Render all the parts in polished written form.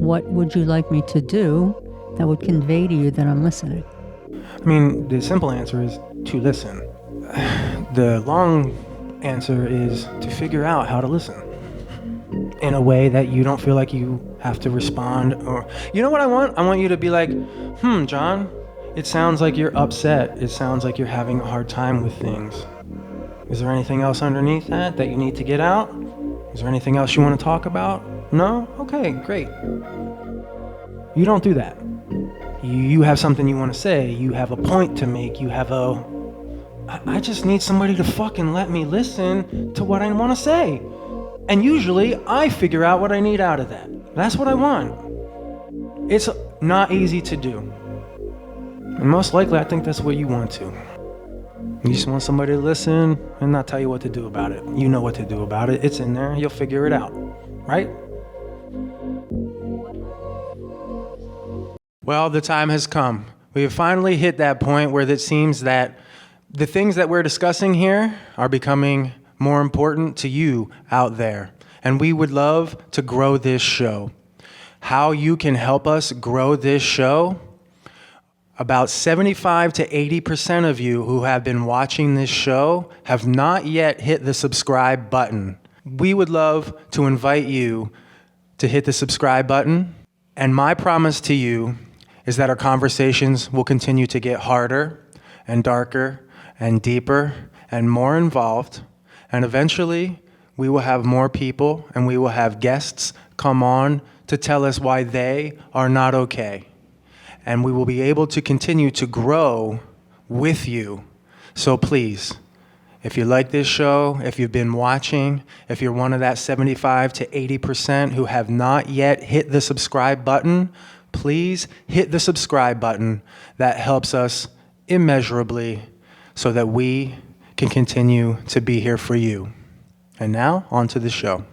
What would you like me to do that would convey to you that I'm listening? I mean, the simple answer is to listen. The long answer is to figure out how to listen in a way that you don't feel like you have to respond. Or, you know what I want? I want you to be like, John, it sounds like you're upset. It sounds like you're having a hard time with things. Is there anything else underneath that you need to get out? Is there anything else you want to talk about? No? Okay, great. You don't do that. You have something you want to say. You have a point to make. I just need somebody to fucking let me listen to what I want to say. And usually I figure out what I need out of that. That's what I want. It's not easy to do. And most likely I think that's what you want to. You just want somebody to listen and not tell you what to do about it. You know what to do about it. It's in there. You'll figure it out. Right? Well, the time has come. We have finally hit that point where it seems that the things that we're discussing here are becoming more important to you out there. And we would love to grow this show. How you can help us grow this show? About 75 to 80% of you who have been watching this show have not yet hit the subscribe button. We would love to invite you to hit the subscribe button. And my promise to you is that our conversations will continue to get harder and darker and deeper and more involved. And eventually, we will have more people and we will have guests come on to tell us why they are not okay. And we will be able to continue to grow with you. So please, if you like this show, if you've been watching, if you're one of that 75 to 80% who have not yet hit the subscribe button, please hit the subscribe button. That helps us immeasurably so that we can continue to be here for you. And now, on to the show.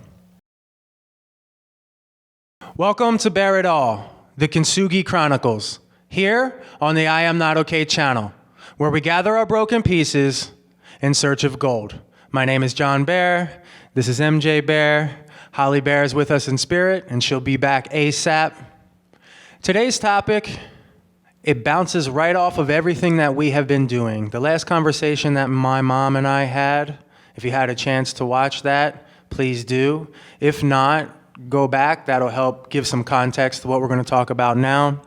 Welcome to Bear It All, the Kintsugi Chronicles, here on the I Am Not Okay channel, where we gather our broken pieces in search of gold. My name is John Bear. This is MJ Bear. Holly Bear is with us in spirit, and she'll be back ASAP. Today's topic, it bounces right off of everything that we have been doing. The last conversation that my mom and I had, if you had a chance to watch that, please do. If not, go back. That'll help give some context to what we're going to talk about now.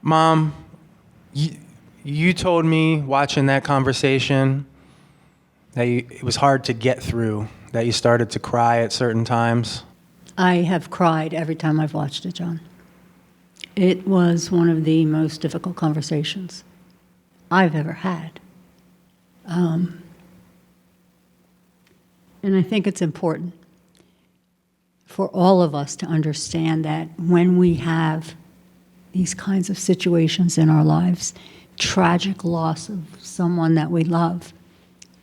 Mom, you told me watching that conversation that it was hard to get through, that you started to cry at certain times. I have cried every time I've watched it, John. It was one of the most difficult conversations I've ever had. And I think it's important for all of us to understand that when we have these kinds of situations in our lives, tragic loss of someone that we love,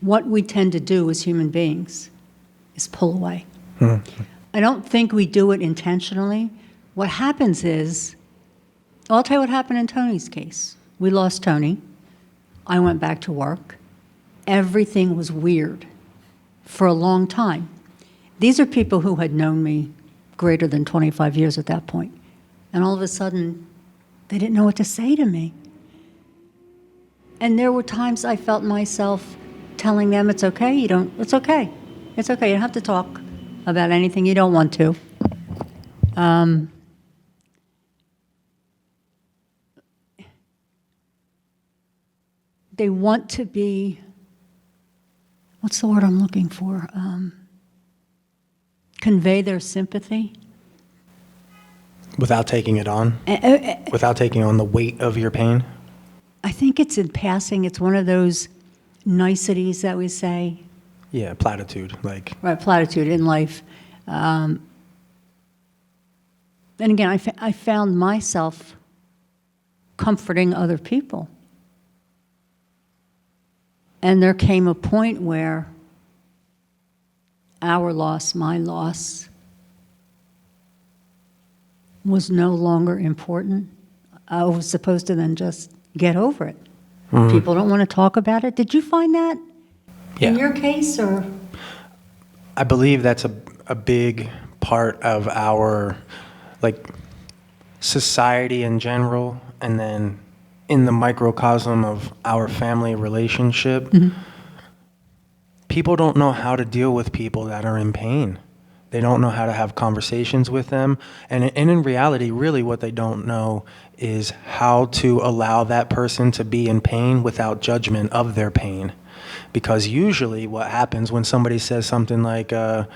what we tend to do as human beings is pull away. Mm-hmm. I don't think we do it intentionally. What happens is, I'll tell you what happened in Tony's case. We lost Tony. I went back to work. Everything was weird for a long time. These are people who had known me greater than 25 years at that point. And all of a sudden, they didn't know what to say to me. And there were times I felt myself telling them, it's okay, it's okay. It's okay, you don't have to talk about anything you don't want to. They want to be, what's the word I'm looking for? Convey their sympathy. Without taking it on? Without taking on the weight of your pain? I think it's in passing. It's one of those niceties that we say. Yeah, platitude. Right, platitude in life. And again, I found myself comforting other people. And there came a point where our loss, my loss, was no longer important. I was supposed to then just get over it. Mm-hmm. People don't want to talk about it. Did you find that in your case? Or I believe that's a big part of our like society in general, and then in the microcosm of our family relationship, people don't know how to deal with people that are in pain. They don't know how to have conversations with them. And in reality, really what they don't know is how to allow that person to be in pain without judgment of their pain. Because usually what happens when somebody says something like, after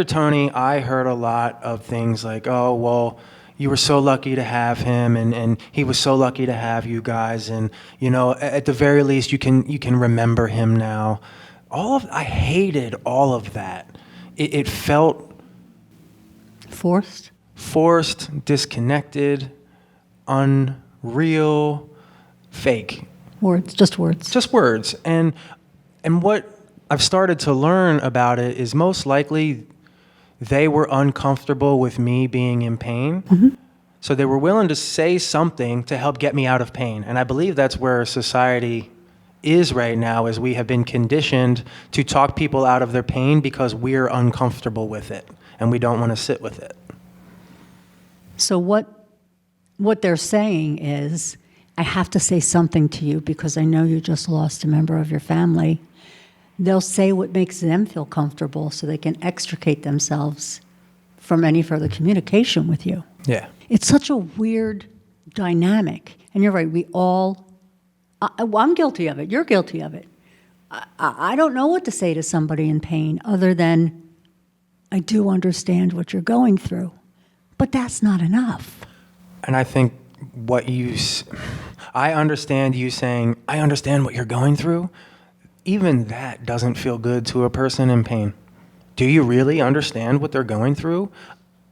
Tony, I heard a lot of things like, oh, well, you were so lucky to have him, and he was so lucky to have you guys, and at the very least you can remember him now. I hated all of that. It felt Forced? forced, disconnected, unreal, fake. Words, just words. Just words. And what I've started to learn about it is most likely they were uncomfortable with me being in pain. So they were willing to say something to help get me out of pain. And I believe that's where society is right now, is we have been conditioned to talk people out of their pain because we're uncomfortable with it and we don't want to sit with it. So what they're saying is, I have to say something to you because I know you just lost a member of your family. They'll say what makes them feel comfortable so they can extricate themselves from any further communication with you. Yeah. It's such a weird dynamic. And you're right, I'm guilty of it. You're guilty of it. I don't know what to say to somebody in pain other than, I do understand what you're going through. But that's not enough. And I think I understand you saying, I understand what you're going through. Even that doesn't feel good to a person in pain. Do you really understand what they're going through?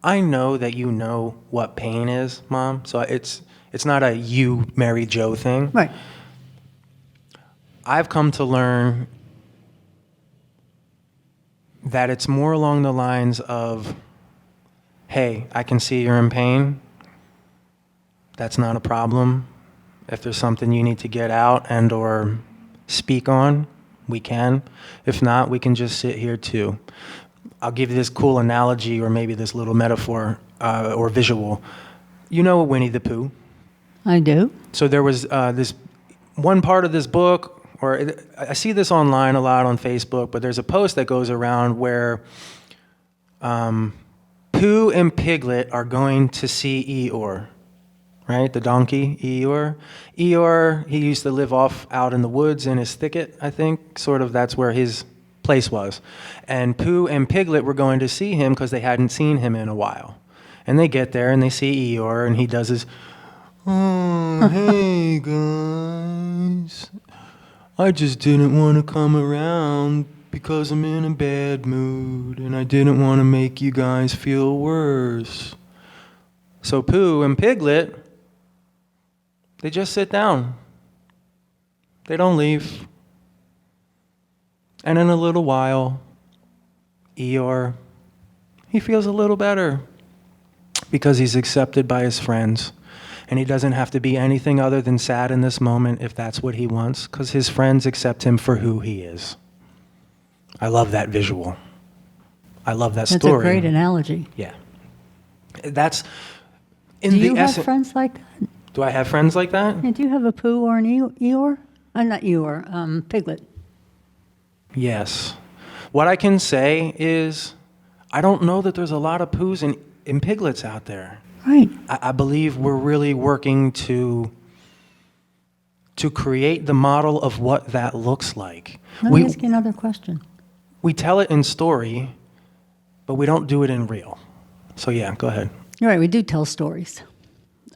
I know that you know what pain is, Mom. So it's not a you, Mary Jo thing. Right. I've come to learn that it's more along the lines of, hey, I can see you're in pain. That's not a problem. If there's something you need to get out and or speak on, we can. If not, we can just sit here too. I'll give you this cool analogy or maybe this little metaphor or visual. You know Winnie the Pooh? I do. So there was this one part of this book, I see this online a lot on Facebook, but there's a post that goes around where Pooh and Piglet are going to see Eeyore, right? The donkey, Eeyore. Eeyore, he used to live off out in the woods in his thicket, I think. Sort of that's where his place was. And Pooh and Piglet were going to see him because they hadn't seen him in a while. And they get there and they see Eeyore and he does his, oh, hey guys. I just didn't want to come around because I'm in a bad mood and I didn't want to make you guys feel worse. So Pooh and Piglet, they just sit down. They don't leave. And in a little while, Eeyore, he feels a little better because he's accepted by his friends. And he doesn't have to be anything other than sad in this moment if that's what he wants, because his friends accept him for who he is. I love that visual. I love that story. That's a great analogy. Yeah. That's in Do the you have essence. friends like that? Do I have friends like that? Yeah, do you have a Pooh or an Eeyore? Not Eeyore, Piglet. Yes. What I can say is I don't know that there's a lot of Poohs and Piglets out there. Right. I believe we're really working to create the model of what that looks like. Let me ask you another question. We tell it in story, but we don't do it in real. So yeah, go ahead. You're right, we do tell stories.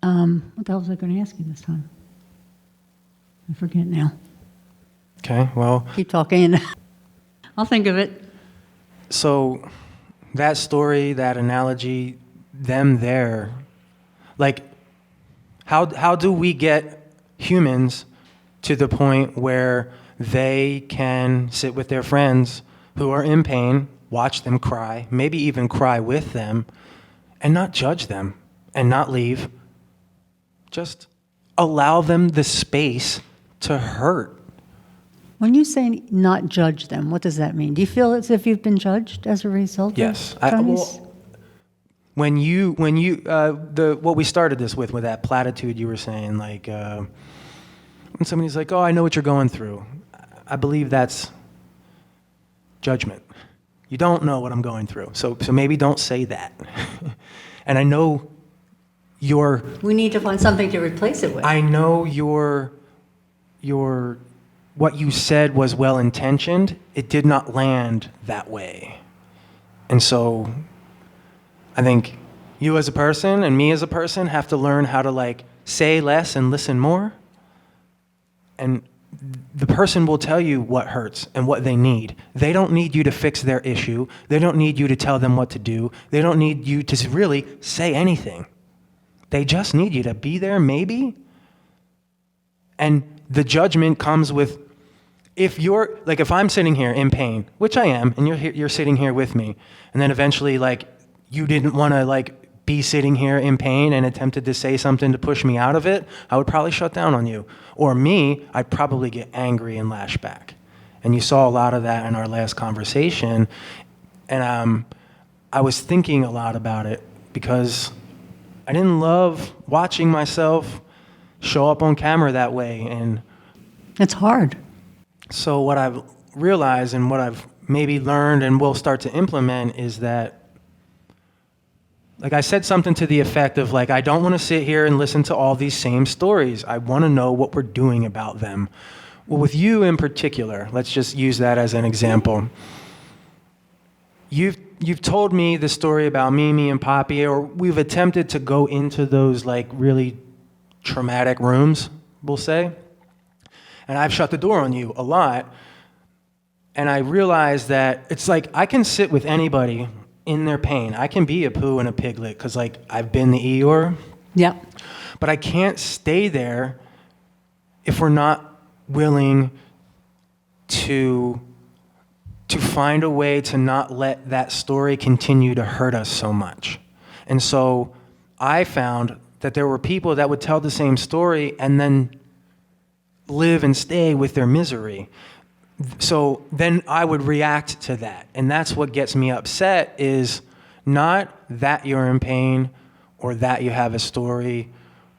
What the hell was I going to ask you this time? I forget now. Okay, well. Keep talking. I'll think of it. So that story, that analogy, them there, like how do we get humans to the point where they can sit with their friends who are in pain, watch them cry, maybe even cry with them, and not judge them and not leave. Just allow them the space to hurt. When you say not judge them, what does that mean? Do you feel as if you've been judged as a result? Yes. Of Tony's? when what we started this with that platitude you were saying, like when somebody's like, oh, I know what you're going through. I believe that's judgment. You don't know what I'm going through. So maybe don't say that. And I know we need to find something to replace it with. I know what you said was well-intentioned. It did not land that way. And so I think you as a person and me as a person have to learn how to like say less and listen more. And the person will tell you what hurts and what they need. They don't need you to fix their issue. They don't need you to tell them what to do. They don't need you to really say anything. They just need you to be there, maybe. And the judgment comes with, if I'm sitting here in pain, which I am, and you're sitting here with me, and then eventually, like, you didn't want to, like, be sitting here in pain and attempted to say something to push me out of it, I would probably shut down on you. Or me, I'd probably get angry and lash back. And you saw a lot of that in our last conversation. And I was thinking a lot about it because I didn't love watching myself show up on camera that way. And it's hard. So what I've realized and what I've maybe learned and will start to implement is that, like, I said something to the effect of, like, I don't want to sit here and listen to all these same stories. I want to know what we're doing about them. Well, with you in particular, let's just use that as an example. You've told me the story about Mimi and Poppy, or we've attempted to go into those, like, really traumatic rooms, we'll say. And I've shut the door on you a lot. And I realize that it's like I can sit with anybody in their pain. I can be a poo and a piglet because, like, I've been the Eeyore. Yep. But I can't stay there if we're not willing to find a way to not let that story continue to hurt us so much. And so I found that there were people that would tell the same story and then live and stay with their misery. So then I would react to that. And that's what gets me upset, is not that you're in pain or that you have a story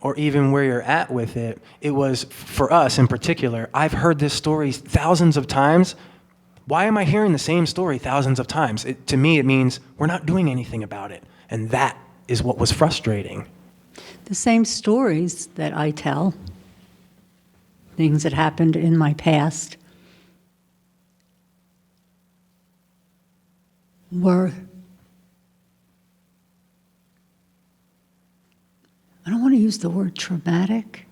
or even where you're at with it. It was, for us in particular, I've heard this story thousands of times. Why am I hearing the same story thousands of times? To me, it means we're not doing anything about it. And that is what was frustrating. The same stories that I tell, things that happened in my past, were, I don't want to use the word traumatic,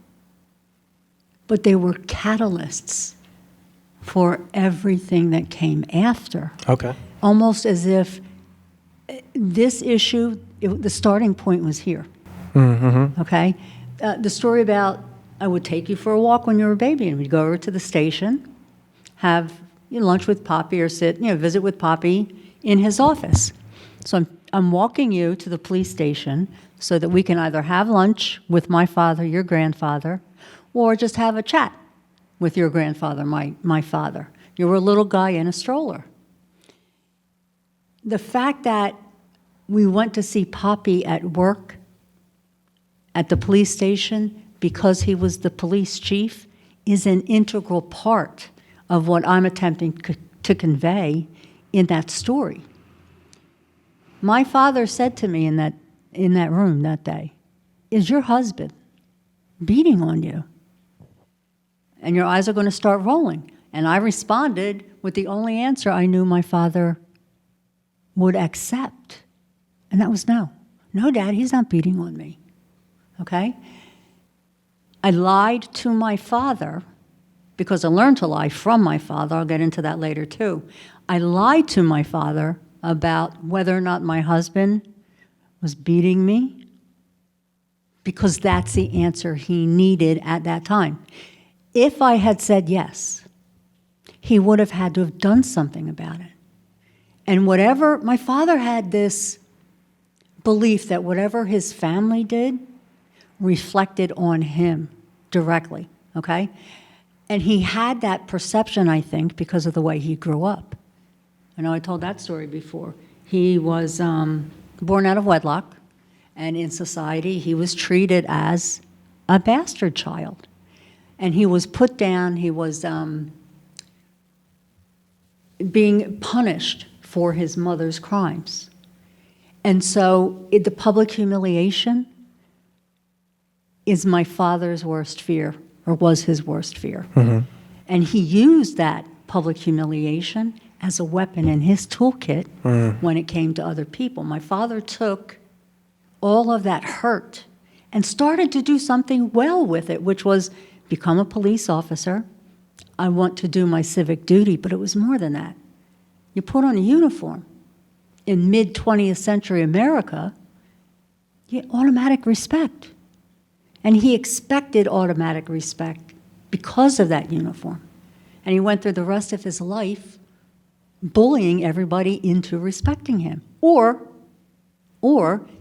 but they were catalysts for everything that came after. Okay. Almost as if this issue, the starting point was here. Mm-hmm. Okay? The story about, I would take you for a walk when you were a baby, and we'd go over to the station, have lunch with Poppy, or visit with Poppy in his office. So I'm walking you to the police station so that we can either have lunch with my father, your grandfather, or just have a chat with your grandfather, my father. You were a little guy in a stroller. The fact that we went to see Poppy at work, at the police station, because he was the police chief, is an integral part of what I'm attempting to convey in that story. My father said to me in that room that day, "Is your husband beating on you? And your eyes are going to start rolling." And I responded with the only answer I knew my father would accept. And that was no. No, Dad, he's not beating on me. Okay? I lied to my father because I learned to lie from my father. I'll get into that later too. I lied to my father about whether or not my husband was beating me because that's the answer he needed at that time. If I had said yes, he would have had to have done something about it. And my father had this belief that whatever his family did reflected on him directly, okay? And he had that perception, I think, because of the way he grew up. I know I told that story before. He was born out of wedlock, and in society he was treated as a bastard child. And he was put down, he was being punished for his mother's crimes. And so the public humiliation is my father's worst fear, or was his worst fear. And he used that public humiliation as a weapon in his toolkit when it came to other people. My father took all of that hurt and started to do something well with it, which was become a police officer. I want to do my civic duty, but it was more than that. You put on a uniform. In mid-20th century America, you get automatic respect. And he expected automatic respect because of that uniform. And he went through the rest of his life bullying everybody into respecting him. Or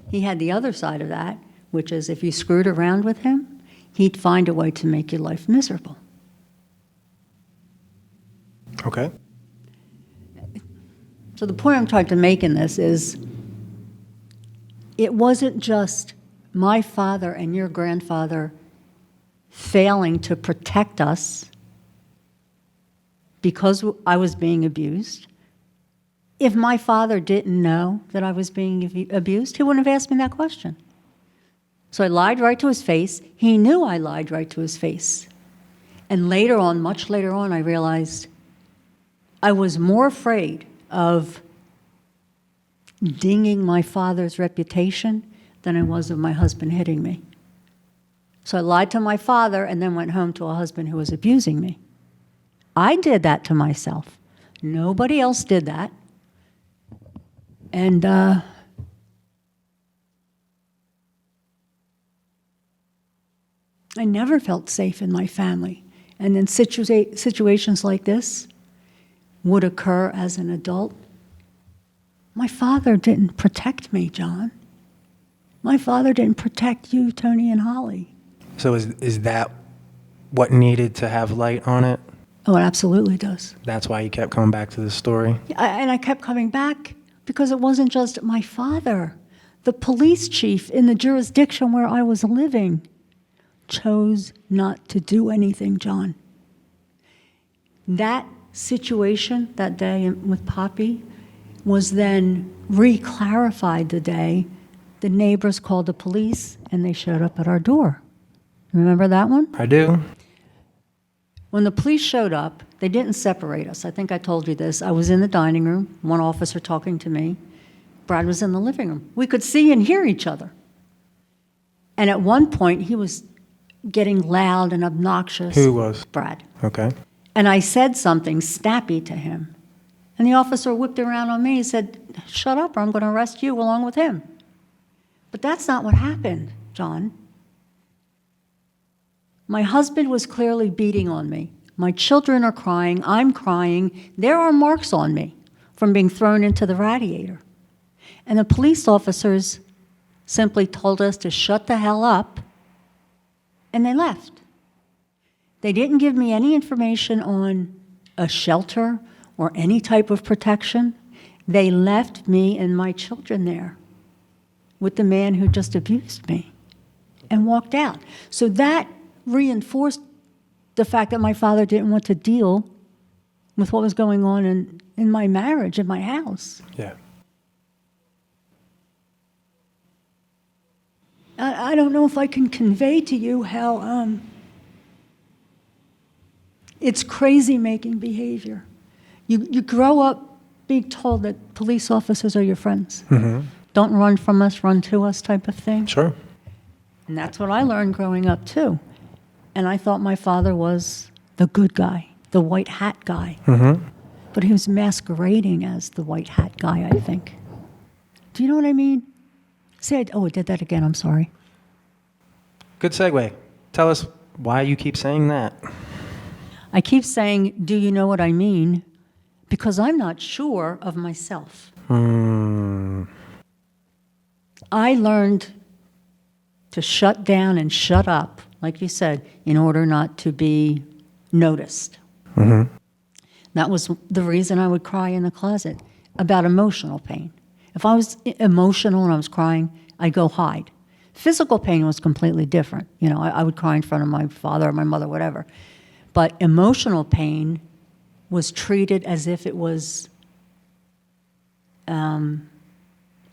he had the other side of that, which is if you screwed around with him, he'd find a way to make your life miserable. Okay. So the point I'm trying to make in this is it wasn't just my father and your grandfather failing to protect us because I was being abused. If my father didn't know that I was being abused, he wouldn't have asked me that question. So I lied right to his face. He knew I lied right to his face. And later on, much later on, I realized I was more afraid of dinging my father's reputation than I was of my husband hitting me. So I lied to my father and then went home to a husband who was abusing me. I did that to myself. Nobody else did that. And I never felt safe in my family. And then situations like this would occur as an adult. My father didn't protect me, John. My father didn't protect you, Tony and Holly. So is that what needed to have light on it? Oh, it absolutely does. That's why you kept coming back to the story? And I kept coming back because it wasn't just my father. The police chief in the jurisdiction where I was living chose not to do anything, John. That situation that day with Poppy was then re-clarified the day the neighbors called the police and they showed up at our door. Remember that one? I do. When the police showed up, they didn't separate us. I think I told you this. I was in the dining room, one officer talking to me. Brad was in the living room. We could see and hear each other. And at one point, he was getting loud and obnoxious. Who was? Brad. Okay. And I said something snappy to him. And the officer whipped around on me and said, "Shut up or I'm going to arrest you along with him." But that's not what happened, John. My husband was clearly beating on me. My children are crying. I'm crying. There are marks on me from being thrown into the radiator. And the police officers simply told us to shut the hell up, and they left. They didn't give me any information on a shelter or any type of protection. They left me and my children there with the man who just abused me and walked out. So that reinforced the fact that my father didn't want to deal with what was going on in my marriage, in my house. Yeah. I don't know if I can convey to you how it's crazy-making behavior. You grow up being told that police officers are your friends. Mm-hmm. Don't run from us, run to us type of thing. Sure. And that's what I learned growing up, too. And I thought my father was the good guy, the white hat guy. Mm-hmm. But he was masquerading as the white hat guy, I think. Do you know what I mean? I did that again, I'm sorry. Good segue. Tell us why you keep saying that. I keep saying, do you know what I mean? Because I'm not sure of myself. I learned to shut down and shut up, like you said, in order not to be noticed. Mm-hmm. That was the reason I would cry in the closet about emotional pain. If I was emotional and I was crying, I'd go hide. Physical pain was completely different. You know, I would cry in front of my father or my mother, whatever. But emotional pain was treated as if it was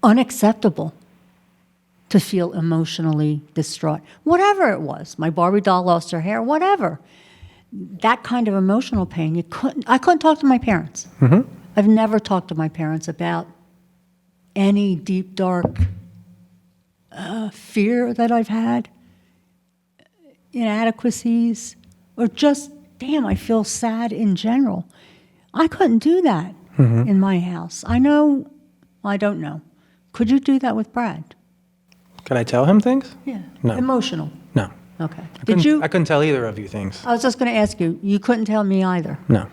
unacceptable to feel emotionally distraught. Whatever it was, my Barbie doll lost her hair, whatever. That kind of emotional pain, I couldn't talk to my parents. Mm-hmm. I've never talked to my parents about any deep, dark fear that I've had, inadequacies, or just, damn, I feel sad in general. I couldn't do that in my house. I don't know. Could you do that with Brad? Could I tell him things? Yeah. No. Emotional. No. Okay. I couldn't tell either of you things. I was just going to ask you. You couldn't tell me either. No.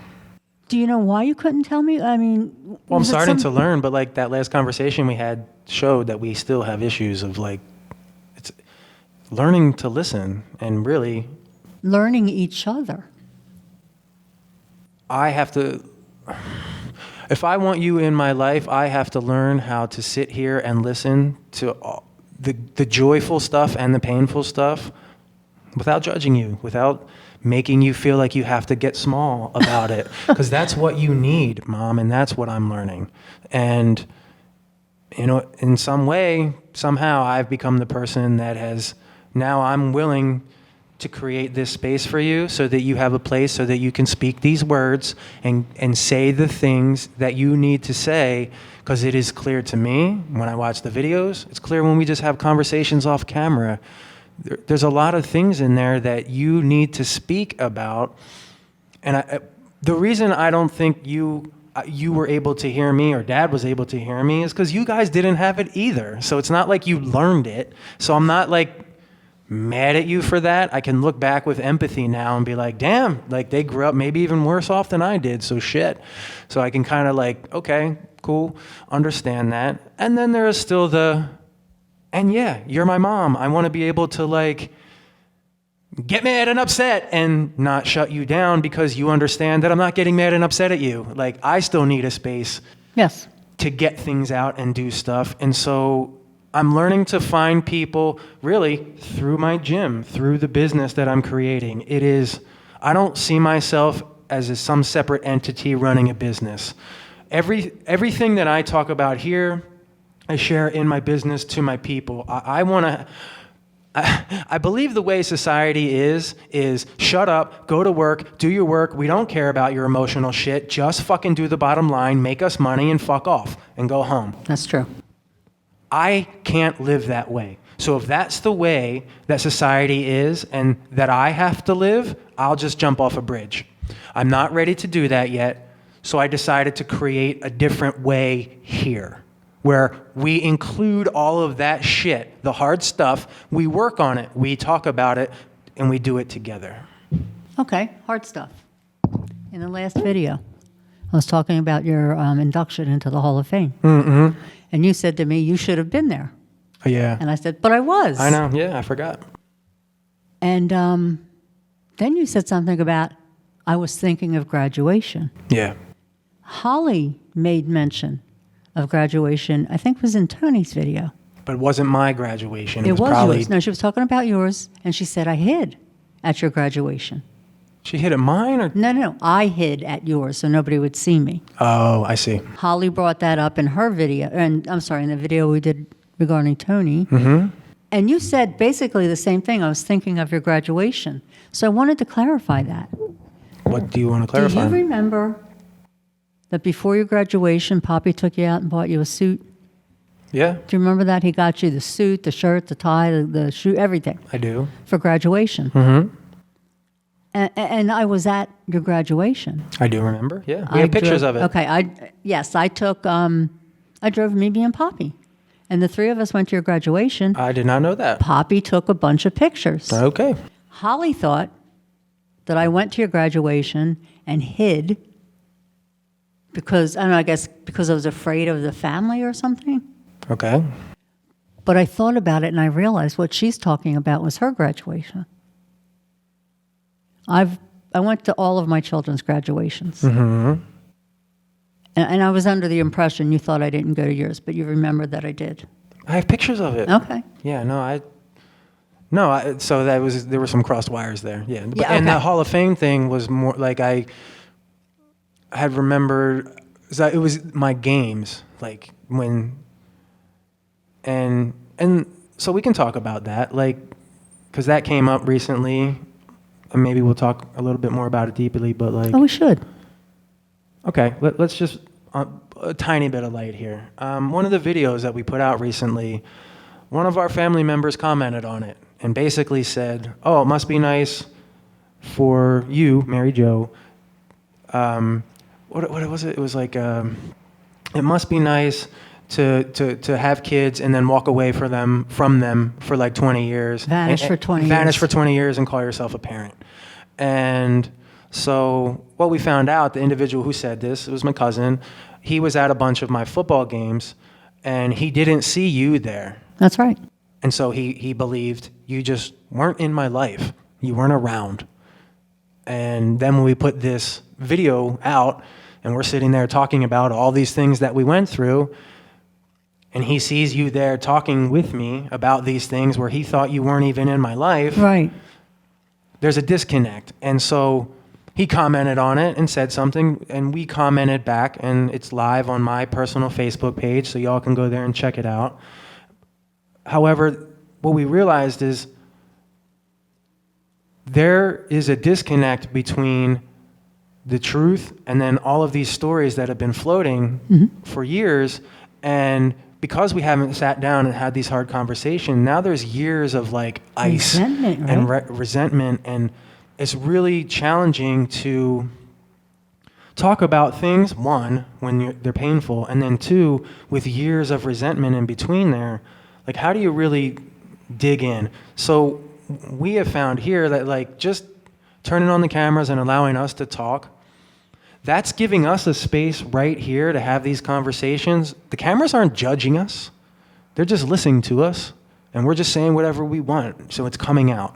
Do you know why you couldn't tell me? I mean, Well, I'm starting to learn, but like that last conversation we had showed that we still have issues of like, it's learning to listen and really. Learning each other. I have to, if I want you in my life, I have to learn how to sit here and listen to all the joyful stuff and the painful stuff without judging you, without making you feel like you have to get small about it. Because that's what you need, Mom, and that's what I'm learning. And, you know, in some way, somehow I've become the person that now I'm willing to create this space for you so that you have a place so that you can speak these words and say the things that you need to say, because it is clear to me when I watch the videos. It's clear when we just have conversations off camera. There's a lot of things in there that you need to speak about. And the reason I don't think you were able to hear me or Dad was able to hear me is because you guys didn't have it either. So it's not like you learned it. So I'm not like mad at you for that. I can look back with empathy now and be like, damn, like they grew up maybe even worse off than I did. So shit. So I can kind of like, okay, cool, understand that. And then there is still and yeah, you're my mom. I want to be able to like get mad and upset and not shut you down because you understand that I'm not getting mad and upset at you. Like I still need a space Yes. to get things out and do stuff. And so I'm learning to find people really through my gym, through the business that I'm creating. I don't see myself as some separate entity running a business. Everything that I talk about here, I share in my business to my people. I believe the way society is shut up, go to work, do your work. We don't care about your emotional shit. Just fucking do the bottom line, make us money, and fuck off and go home. That's true. I can't live that way. So if that's the way that society is and that I have to live, I'll just jump off a bridge. I'm not ready to do that yet. So I decided to create a different way here, where we include all of that shit, the hard stuff, we work on it, we talk about it, and we do it together. Okay, hard stuff. In the last video, I was talking about your induction into the Hall of Fame. Mm-hmm. And you said to me, you should have been there. Oh, yeah. And I said, but I was. I know, yeah, I forgot. And then you said something about, I was thinking of graduation. Yeah. Holly made mention of graduation, I think it was in Tony's video. But it wasn't my graduation. It was probably yours. No, she was talking about yours, and she said, I hid at your graduation. She hit at mine or? No, I hid at yours so nobody would see me. Oh, I see. Holly brought that up in her video, and I'm sorry, in the video we did regarding Tony. Mm-hmm. And you said basically the same thing. I was thinking of your graduation. So I wanted to clarify that. What do you want to clarify? Do you remember that before your graduation, Poppy took you out and bought you a suit? Yeah, Do you remember that? He got you the suit, the shirt, the tie, the shoe, everything I do. for graduation. Mm-hmm. And I was at your graduation. I do remember. Yeah, we have pictures of it. Okay, I took, I drove Mimi and Poppy. And the three of us went to your graduation. I did not know that. Poppy took a bunch of pictures. Okay. Holly thought that I went to your graduation and hid because, I don't know, I guess because I was afraid of the family or something. Okay. But I thought about it and I realized what she's talking about was her graduation. I went to all of my children's graduations. Mm-hmm. And I was under the impression you thought I didn't go to yours, but you remember that I did. I have pictures of it. Okay. Yeah, so there were some crossed wires there. Yeah. Yeah, And okay. the Hall of Fame thing was more like I had remembered, so it was my games, like when, and so we can talk about that, like, because that came up recently, and maybe we'll talk a little bit more about it deeply, but like. Oh, we should. Okay, let's just, a tiny bit of light here. One of the videos that we put out recently, one of our family members commented on it and basically said, oh, it must be nice for you, Mary Jo. What was it? It was like, it must be nice to have kids and then walk away from them for like 20 years. Vanish for 20 years. Vanish for 20 years and call yourself a parent. And so what we found out, the individual who said this, it was my cousin, he was at a bunch of my football games and he didn't see you there. That's right. And so he believed you just weren't in my life. You weren't around. And then when we put this video out and we're sitting there talking about all these things that we went through, and he sees you there talking with me about these things where he thought you weren't even in my life. Right. There's a disconnect. And so he commented on it and said something, and we commented back, and it's live on my personal Facebook page, so y'all can go there and check it out. However, what we realized is there is a disconnect between the truth and then all of these stories that have been floating for years, and because we haven't sat down and had these hard conversations, now there's years of like ice Resentment, right? and resentment, and it's really challenging to talk about things, one, when they're painful, and then two, with years of resentment in between there. Like, how do you really dig in? So we have found here that like just turning on the cameras and allowing us to talk, that's giving us a space right here to have these conversations. The cameras aren't judging us. They're just listening to us, and we're just saying whatever we want, so it's coming out.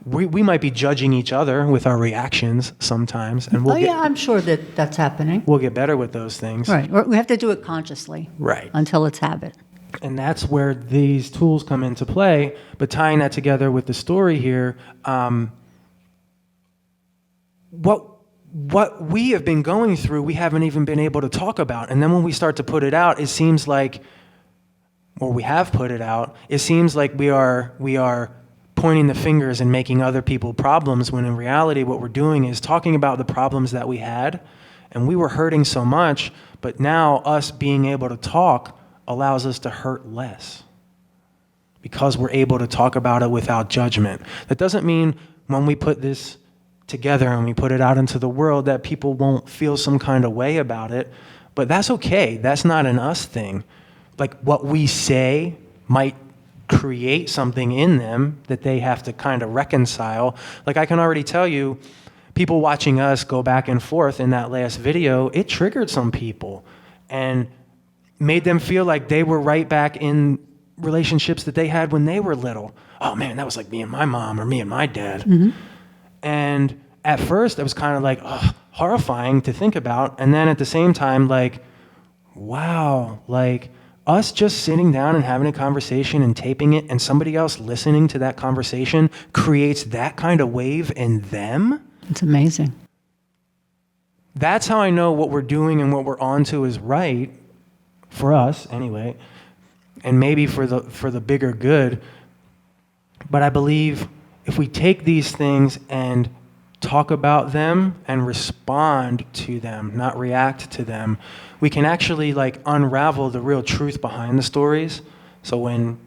We might be judging each other with our reactions sometimes, and I'm sure that that's happening. we'll get better with those things. Right. We have to do it consciously. Right. Until it's habit. And that's where these tools come into play. But tying that together with the story here, what we have been going through, we haven't even been able to talk about. And then when we start to put it out, it seems like, or we have put it out, it seems like we are pointing the fingers and making other people problems, when in reality what we're doing is talking about the problems that we had, and we were hurting so much, but now us being able to talk allows us to hurt less because we're able to talk about it without judgment. That doesn't mean when we put this together and we put it out into the world that people won't feel some kind of way about it, but that's okay. That's not an us thing. Like, what we say might create something in them that they have to kind of reconcile. Like, I can already tell you, people watching us go back and forth in that last video, it triggered some people and made them feel like they were right back in relationships that they had when they were little. Oh man, that was like me and my mom or me and my dad. Mm-hmm. And at first it was kind of like horrifying to think about. And then at the same time, like, wow, like us just sitting down and having a conversation and taping it and somebody else listening to that conversation creates that kind of wave in them. It's amazing. That's how I know what we're doing and what we're onto is right. For us, anyway, and maybe for the bigger good. But I believe if we take these things and talk about them and respond to them, not react to them, we can actually like unravel the real truth behind the stories. So when,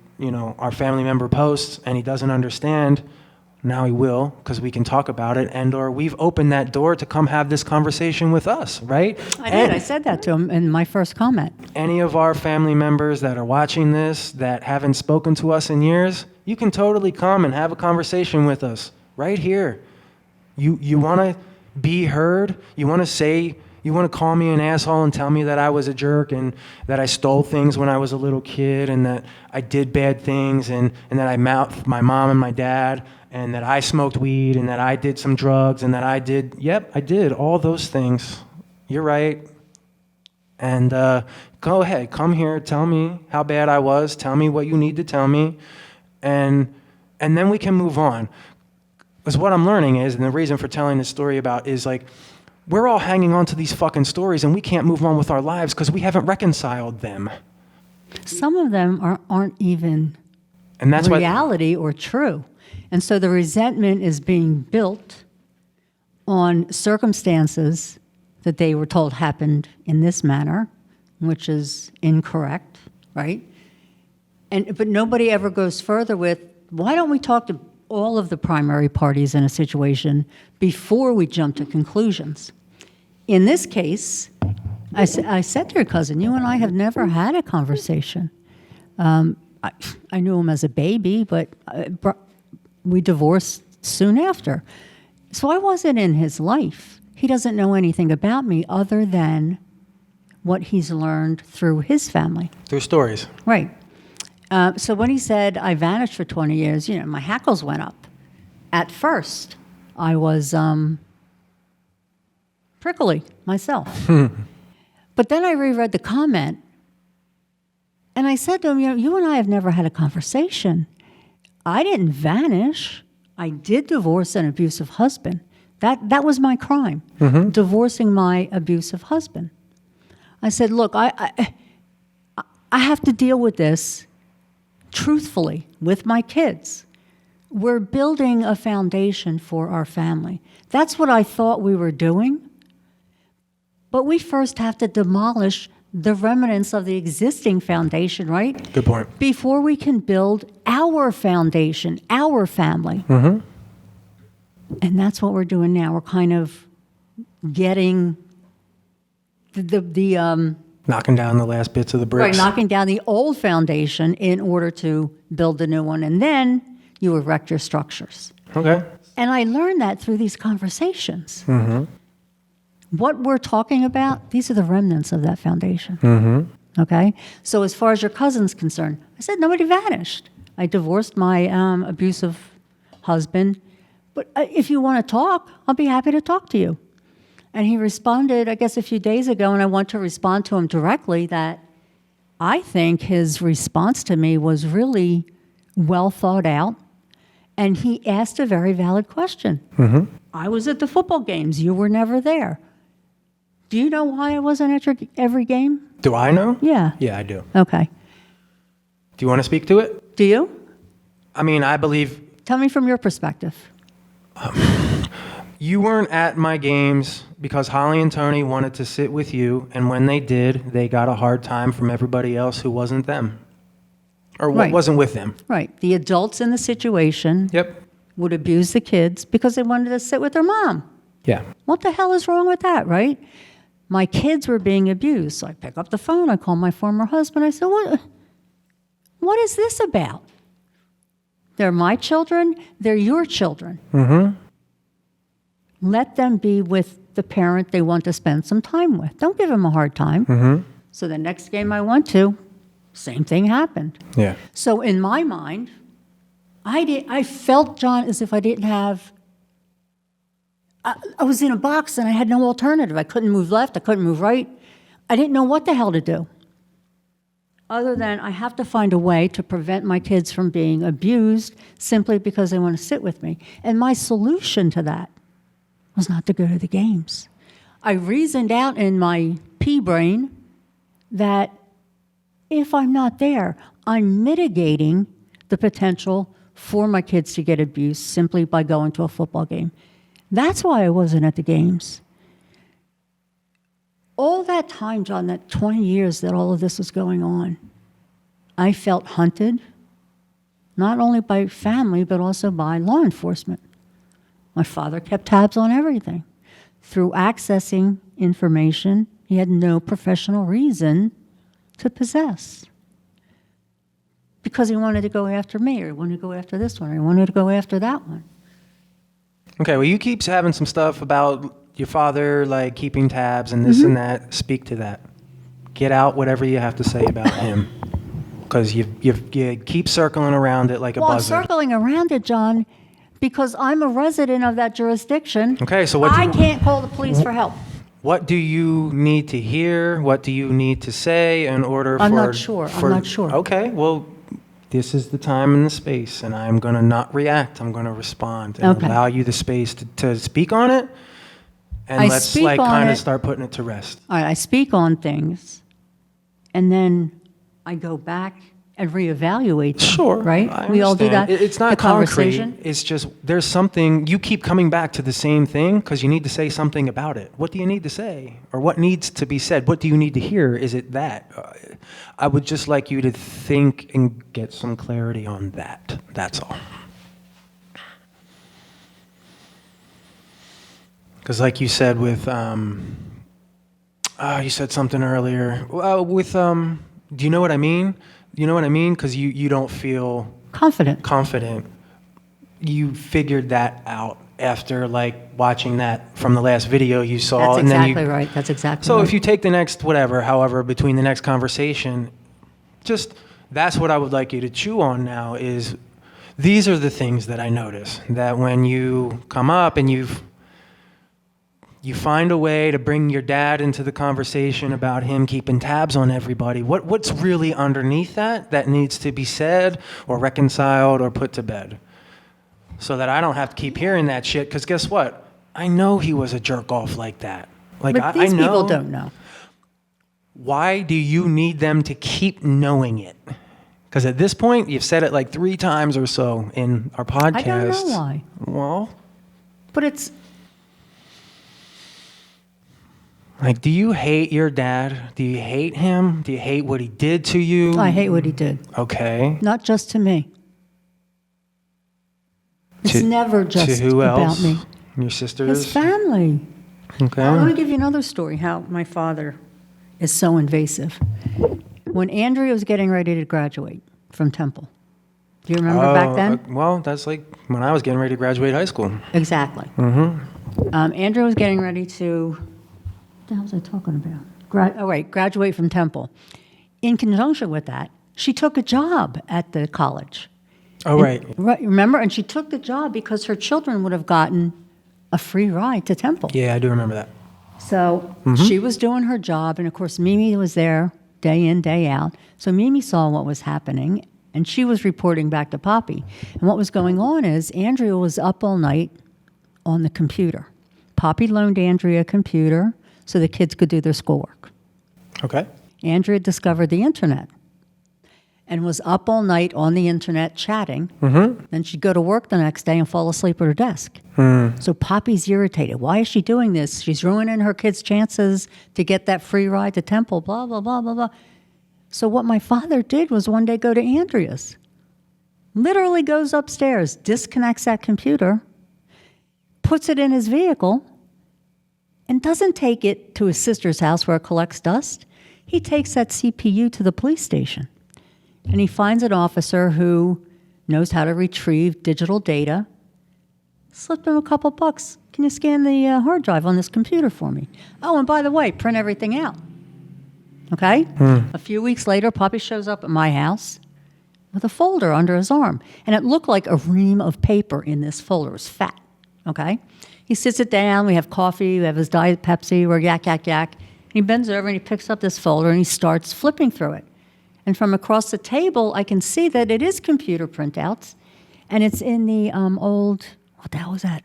our family member posts and he doesn't understand, now he will, because we can talk about it, or we've opened that door to come have this conversation with us, right? I did. I said that to him in my first comment. Any of our family members that are watching this that haven't spoken to us in years, you can totally come and have a conversation with us right here. You want to be heard? You want to call me an asshole and tell me that I was a jerk and that I stole things when I was a little kid and that I did bad things and that I mouthed my mom and my dad and that I smoked weed and that I did some drugs and that I did all those things. You're right. And go ahead, come here, tell me how bad I was, tell me what you need to tell me, and then we can move on. Because what I'm learning is, and the reason for telling this story about is like, we're all hanging on to these fucking stories and we can't move on with our lives because we haven't reconciled them. Some of them aren't even And that's why reality or true. And so the resentment is being built on circumstances that they were told happened in this manner, which is incorrect, right? But nobody ever goes further with, why don't we talk to all of the primary parties in a situation before we jump to conclusions? In this case, I said to your cousin, you and I have never had a conversation. I knew him as a baby, but we divorced soon after. So I wasn't in his life. He doesn't know anything about me other than what he's learned through his family. through stories. Right. So when he said, I vanished for 20 years, my hackles went up. At first, I was prickly myself. But then I reread the comment, and I said to him, you and I have never had a conversation. I didn't vanish. I did divorce an abusive husband. That was my crime, divorcing my abusive husband. I said, look, I have to deal with this truthfully with my kids. We're building a foundation for our family. That's what I thought we were doing. But we first have to demolish the remnants of the existing foundation, right? Good point. Before we can build our foundation, our family. And that's what we're doing now. We're kind of getting the Knocking down the last bits of the bricks. right, knocking down the old foundation in order to build the new one. And then you erect your structures. Okay. And I learned that through these conversations. What we're talking about, these are the remnants of that foundation. Okay? So as far as your cousin's concerned, I said, nobody vanished. I divorced my abusive husband. But if you want to talk, I'll be happy to talk to you. And he responded, I guess, a few days ago, and I want to respond to him directly, that I think his response to me was really well thought out. And he asked a very valid question. I was at the football games. You were never there. Do you know why I wasn't at every game? Do I know? Yeah. Yeah, I do. Okay. Do you want to speak to it? Do you? I mean, I believe Tell me from your perspective. you weren't at my games because Holly and Tony wanted to sit with you, and when they did, they got a hard time from everybody else who wasn't them. Or Right. wasn't with them. Right. The adults in the situation Yep. would abuse the kids because they wanted to sit with their mom. Yeah. What the hell is wrong with that, right? My kids were being abused. So I pick up the phone. I call my former husband. I said, what is this about? They're my children. They're your children. Let them be with the parent they want to spend some time with. Don't give them a hard time. So the next game I went to, same thing happened. Yeah. So in my mind, I felt, John, as if I didn't have, I was in a box and I had no alternative. I couldn't move left, I couldn't move right. I didn't know what the hell to do. Other than I have to find a way to prevent my kids from being abused simply because they want to sit with me. And my solution to that was not to go to the games. I reasoned out in my pea brain that if I'm not there, I'm mitigating the potential for my kids to get abused simply by going to a football game. That's why I wasn't at the games. All that time, John, that 20 years that all of this was going on, I felt hunted, not only by family, but also by law enforcement. My father kept tabs on everything. Through accessing information he had no professional reason to possess. Because he wanted to go after me, or he wanted to go after this one, or he wanted to go after that one. Okay, well, you keep having some stuff about your father, like keeping tabs and this and that. Speak to that. Get out whatever you have to say about him. Because you keep circling around it like a Well, I'm buzzard. circling around it, John, because I'm a resident of that jurisdiction. Okay, so I can't call the police for help. what do you need to hear? What do you need to say in order I'm for... not sure. I'm not sure. Okay, well, this is the time and the space, and I'm going to not react. I'm going to respond and Okay. allow you the space to speak on it, and I let's speak like on kind it. of start putting it to rest. All right, I speak on things, and then I go back and reevaluate them, Sure, right? I We all do understand. that. It's not The concrete. conversation. It's just there's something, you keep coming back to the same thing because you need to say something about it. What do you need to say? Or what needs to be said? What do you need to hear? Is it that? I would just like you to think and get some clarity on that. That's all. Because like you said with, you said something earlier. Do you know what I mean? You know what I mean? Because you don't feel confident. You figured that out after like watching that from the last video you saw. That's and then exactly right. That's exactly So right. if you take the next however, between the next conversation, just that's what I would like you to chew on now is these are the things that I notice that when you come up and you find a way to bring your dad into the conversation about him keeping tabs on everybody. What's really underneath that needs to be said or reconciled or put to bed? So that I don't have to keep hearing that shit, because guess what? I know he was a jerk off like that. Like, but these I know. people don't know. Why do you need them to keep knowing it? Because at this point, you've said it like 3 times or so in our podcast. I don't know why. Well, But it's... like, do you hate your dad? Do you hate him? Do you hate what he did to you? I hate what he did. Okay. Not just to me. It's never just to who about else? me. Your sisters? His family. Okay. Let me give you another story how my father is so invasive. When Andrea was getting ready to graduate from Temple, do you remember back then? Well, that's like when I was getting ready to graduate high school. Exactly. Andrea was getting ready to, what the hell was I talking about? Graduate from Temple. In conjunction with that, she took a job at the college. Oh, right. Right, remember? And she took the job because her children would have gotten a free ride to Temple. Yeah, I do remember that. So she was doing her job, and of course Mimi was there day in, day out. So Mimi saw what was happening, and she was reporting back to Poppy. And what was going on is Andrea was up all night on the computer. Poppy loaned Andrea a computer so the kids could do their schoolwork. Okay. Andrea discovered the internet and was up all night on the internet chatting. Then she'd go to work the next day and fall asleep at her desk. So Poppy's irritated. Why is she doing this? She's ruining her kids' chances to get that free ride to Temple, blah, blah, blah, blah, blah. So what my father did was one day go to Andrea's. Literally goes upstairs, disconnects that computer, puts it in his vehicle, and doesn't take it to his sister's house where it collects dust. He takes that CPU to the police station. And he finds an officer who knows how to retrieve digital data. Slipped him a couple bucks. Can you scan the hard drive on this computer for me? Oh, and by the way, print everything out. Okay? A few weeks later, Poppy shows up at my house with a folder under his arm. And it looked like a ream of paper in this folder. It was fat. Okay? He sits it down. We have coffee. We have his Diet Pepsi. We're yak, yak, yak. He bends over and he picks up this folder and he starts flipping through it. And from across the table, I can see that it is computer printouts, and it's in the old, what the hell was that?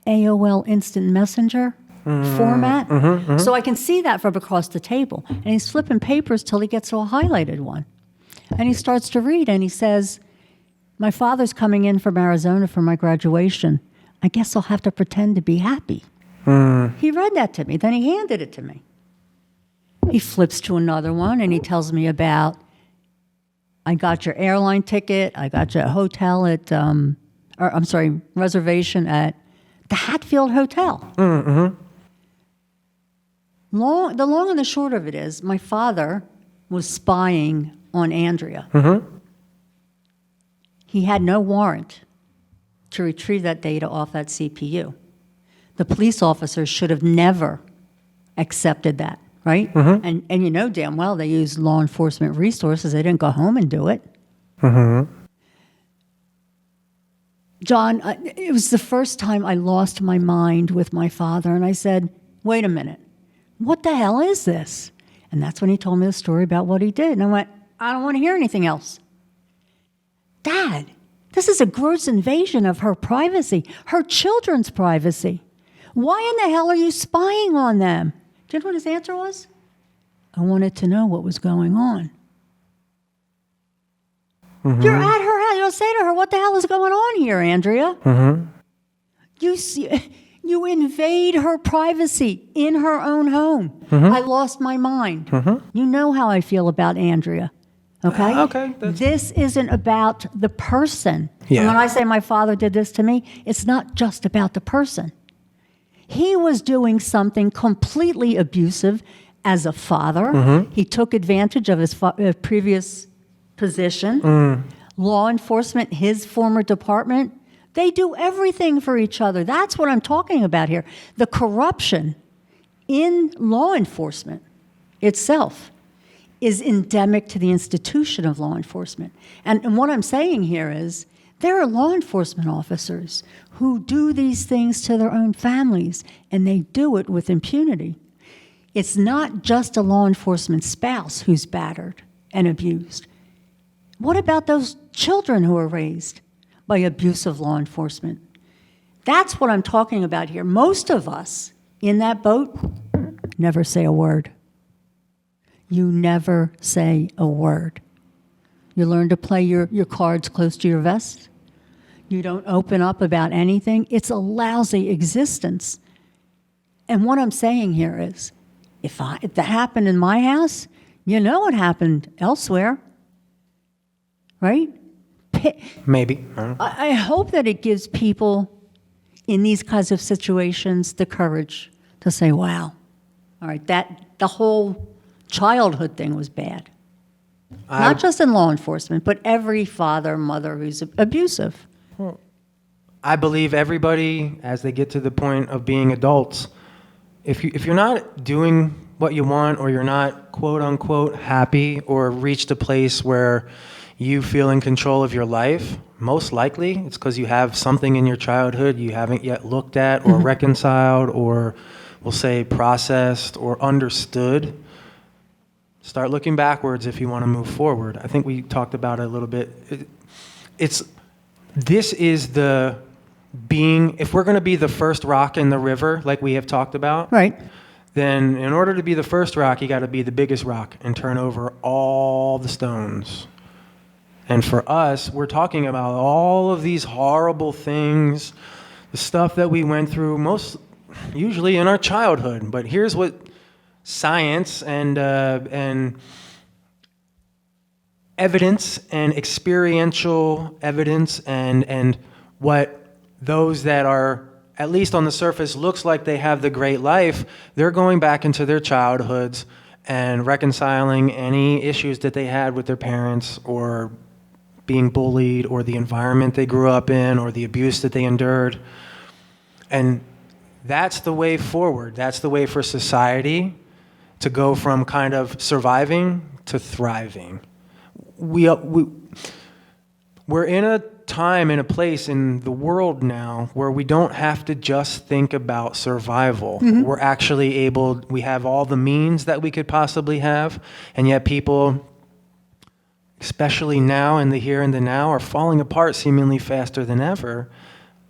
AOL Instant Messenger format. So I can see that from across the table. And he's flipping papers till he gets to a highlighted one. And he starts to read, and he says, my father's coming in from Arizona for my graduation. I guess I'll have to pretend to be happy. He read that to me. Then he handed it to me. He flips to another one, and he tells me about, I got your airline ticket, I got you a hotel at, reservation at the Hatfield Hotel. The long and the short of it is, my father was spying on Andrea. He had no warrant to retrieve that data off that CPU. The police officers should have never accepted that. Right? And you know damn well they used law enforcement resources. They didn't go home and do it. John, it was the first time I lost my mind with my father. And I said, wait a minute, what the hell is this? And that's when he told me the story about what he did. And I went, I don't want to hear anything else. Dad, this is a gross invasion of her privacy, her children's privacy. Why in the hell are you spying on them? Do you know what his answer was? I wanted to know what was going on. Mm-hmm. You're at her house. You'll say to her, what the hell is going on here, Andrea? Mm-hmm. You invade her privacy in her own home. Mm-hmm. I lost my mind. Mm-hmm. You know how I feel about Andrea. Okay? Okay. This isn't about the person. Yeah. And when I say my father did this to me, it's not just about the person. He was doing something completely abusive as a father. Mm-hmm. He took advantage of his previous position. Law enforcement, his former department, they do everything for each other. That's what I'm talking about here. The corruption in law enforcement itself is endemic to the institution of law enforcement. And what I'm saying here is there are law enforcement officers who do these things to their own families, and they do it with impunity. It's not just a law enforcement spouse who's battered and abused. What about those children who are raised by abusive law enforcement? That's what I'm talking about here. Most of us in that boat never say a word. You never say a word. You learn to play your cards close to your vest. You don't open up about anything. It's a lousy existence. And what I'm saying here is, if that happened in my house, you know it happened elsewhere. Right? Maybe. I hope that it gives people in these kinds of situations the courage to say, wow, all right, the whole childhood thing was bad. Not just in law enforcement, but every father, mother who's abusive. I believe everybody, as they get to the point of being adults, if you're not doing what you want, or you're not quote unquote happy, or reached a place where you feel in control of your life, most likely it's because you have something in your childhood you haven't yet looked at or reconciled, or we'll say processed or understood. Start looking backwards if you want to move forward. I think we talked about it a little bit. This is the being, if we're going to be the first rock in the river, like we have talked about, right, then in order to be the first rock, you got to be the biggest rock and turn over all the stones. And for us, we're talking about all of these horrible things, the stuff that we went through most usually in our childhood. But here's what science and evidence and experiential evidence and what those that are, at least on the surface, looks like they have the great life, they're going back into their childhoods and reconciling any issues that they had with their parents, or being bullied, or the environment they grew up in, or the abuse that they endured. And that's the way forward. That's the way for society to go from kind of surviving to thriving. We're in a time, in a place in the world now where we don't have to just think about survival. Mm-hmm. We're actually we have all the means that we could possibly have, and yet people, especially now in the here and the now, are falling apart seemingly faster than ever.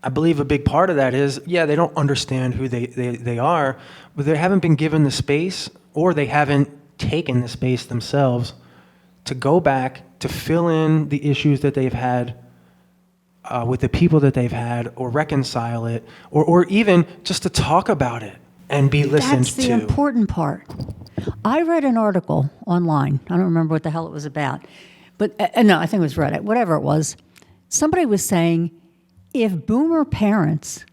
I believe a big part of that is, they don't understand who they are, but they haven't been given the space, or they haven't taken the space themselves to go back to fill in the issues that they've had with the people that they've had, or reconcile it, or even just to talk about it and be listened to. That's the important part. I read an article online. I don't remember what the hell it was about. But no, I think it was Reddit, whatever it was. Somebody was saying, if boomer parents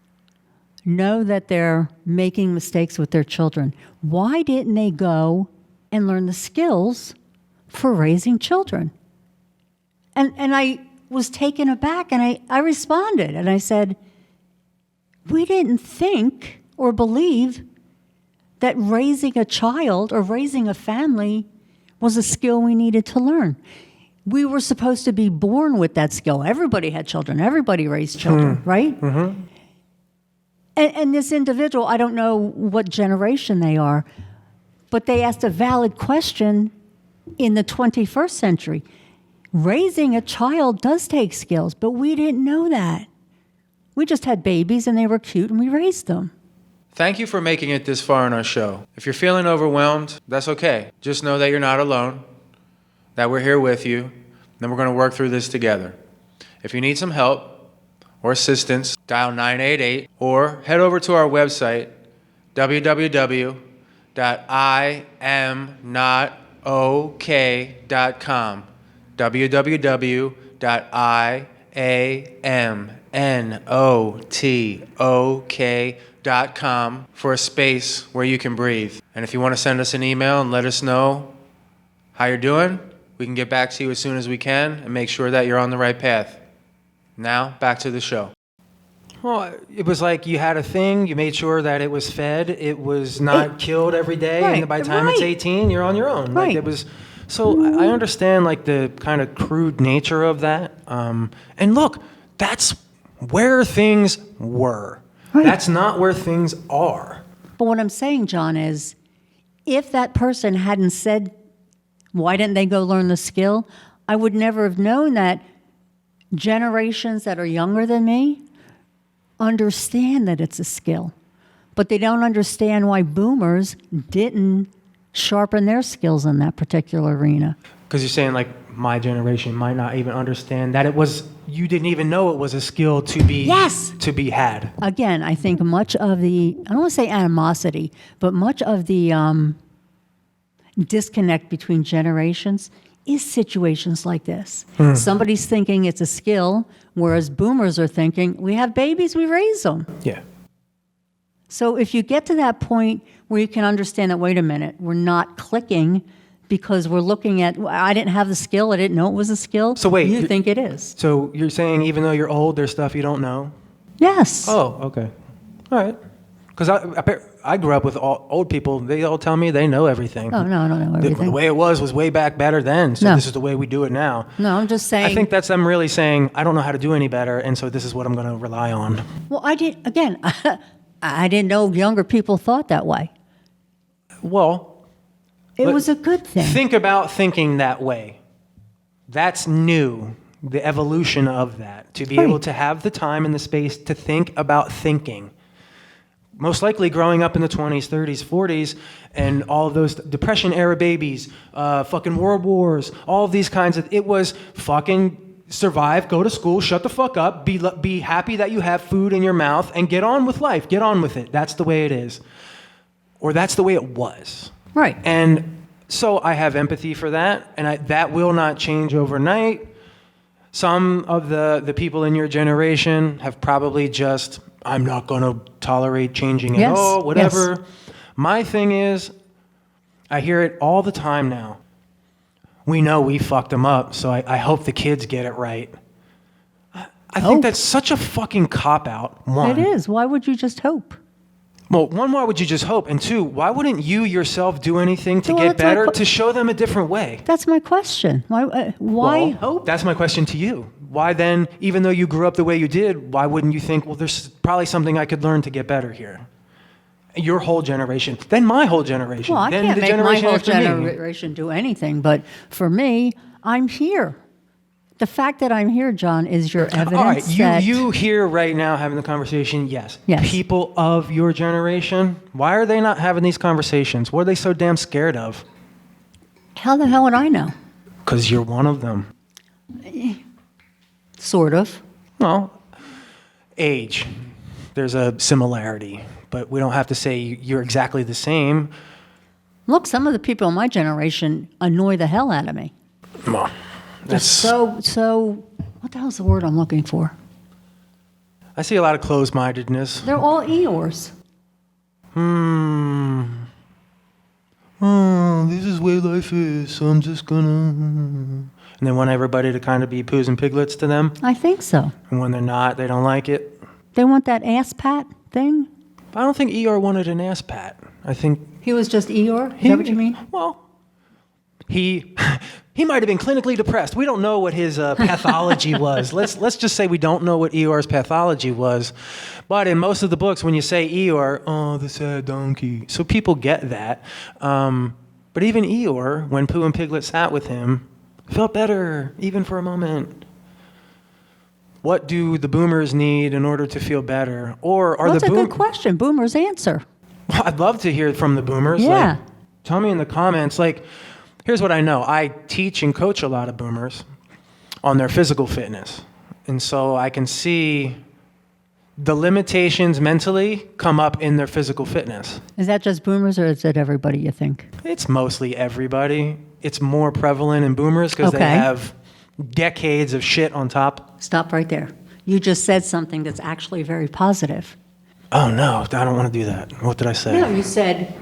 know that they're making mistakes with their children, why didn't they go and learn the skills for raising children? And I was taken aback, and I responded, and I said, we didn't think or believe that raising a child or raising a family was a skill we needed to learn. We were supposed to be born with that skill. Everybody had children. Everybody raised children, right? Mm-hmm. And this individual, I don't know what generation they are, but they asked a valid question in the 21st century. Raising a child does take skills, but we didn't know that. We just had babies and they were cute and we raised them. Thank you for making it this far in our show. If you're feeling overwhelmed, that's okay. Just know that you're not alone, that we're here with you, and we're going to work through this together. If you need some help or assistance, dial 988 or head over to our website, www.iamnotok.com, www.iamnotok.com for a space where you can breathe. And if you want to send us an email and let us know how you're doing, we can get back to you as soon as we can and make sure that you're on the right path. Now, back to the show. Well, it was like you had a thing, you made sure that it was fed, it was not killed every day, Right, and by the time it's 18, you're on your own. Right. Like it was. So I understand like the kind of crude nature of that. And look, that's where things were. Right. That's not where things are. But what I'm saying, John, is if that person hadn't said, why didn't they go learn the skill? I would never have known that generations that are younger than me understand that it's a skill. But they don't understand why boomers didn't sharpen their skills in that particular arena. Because you're saying like my generation might not even understand that it was, you didn't even know it was a skill to be, Yes. to be had. Again, I think much of the, I don't want to say animosity, but much of the disconnect between generations is situations like this. Somebody's thinking it's a skill, whereas boomers are thinking, we have babies, we raise them. Yeah. So if you get to that point where you can understand that, wait a minute, we're not clicking because we're looking at, I didn't have the skill, I didn't know it was a skill. So wait, You think it is. So you're saying even though you're old, there's stuff you don't know? Yes. Oh, okay. All right. Because I grew up with old people. They all tell me they know everything. Oh, no, I don't know everything. The way it was way back better then. So No. this is the way we do it now. No, I'm just saying. I think that's them really saying, I don't know how to do any better, and so this is what I'm going to rely on. Well, I didn't know younger people thought that way. Well, It was a good thing. think about thinking that way. That's new, the evolution of that, to be Right. able to have the time and the space to think about thinking. Most likely growing up in the 20s, 30s, 40s, and all of those Depression-era babies, fucking world wars, all of these kinds of, it was fucking survive, go to school, shut the fuck up, be happy that you have food in your mouth, and get on with life. Get on with it. That's the way it is. Or that's the way it was. Right. And so I have empathy for that, and that will not change overnight. Some of the people in your generation have probably just, I'm not going to tolerate changing at Yes, all, whatever. yes. My thing is, I hear it all the time now. We know we fucked them up, so I hope the kids get it right. I think that's such a fucking cop-out, one. It is. Why would you just hope? Well, one, why would you just hope? And two, why wouldn't you yourself do anything to Well, get that's my better, to show them a different way? That's my question. Why Well, hope? That's my question to you. Why then, even though you grew up the way you did, why wouldn't you think, well, there's probably something I could learn to get better here? Your whole generation, then my whole generation, Well, I then can't the make my generation whole after me. generation do anything, but for me, I'm here. The fact that I'm here, John, is your evidence All right, that... you here right now having the conversation, yes. Yes. People of your generation, why are they not having these conversations? What are they so damn scared of? How the hell would I know? Because you're one of them. Sort of. Well, age, there's a similarity, but we don't have to say you're exactly the same. Look, some of the people in my generation annoy the hell out of me. Well, They're so, what the hell's the word I'm looking for? I see a lot of closed-mindedness. They're all Eeyores. This is the way life is, so I'm just gonna... And they want everybody to kind of be poos and piglets to them. I think so. And when they're not, they don't like it. They want that ass pat thing? I don't think Eeyore wanted an ass pat. I think... He was just Eeyore? Is that what you mean? Well, He might have been clinically depressed. We don't know what his pathology was. Let's just say we don't know what Eeyore's pathology was. But in most of the books, when you say Eeyore, oh, the sad donkey. So people get that. But even Eeyore, when Pooh and Piglet sat with him, felt better, even for a moment. What do the boomers need in order to feel better? Or are That's the a good question. Boomers answer. Well, I'd love to hear from the boomers. Yeah. Like, tell me in the comments. Like, here's what I know. I teach and coach a lot of boomers on their physical fitness. And so I can see the limitations mentally come up in their physical fitness. Is that just boomers or is it everybody, you think? It's mostly everybody. It's more prevalent in boomers because they Okay. have decades of shit on top. Stop right there. You just said something that's actually very positive. Oh, no, I don't want to do that. What did I say? No, you said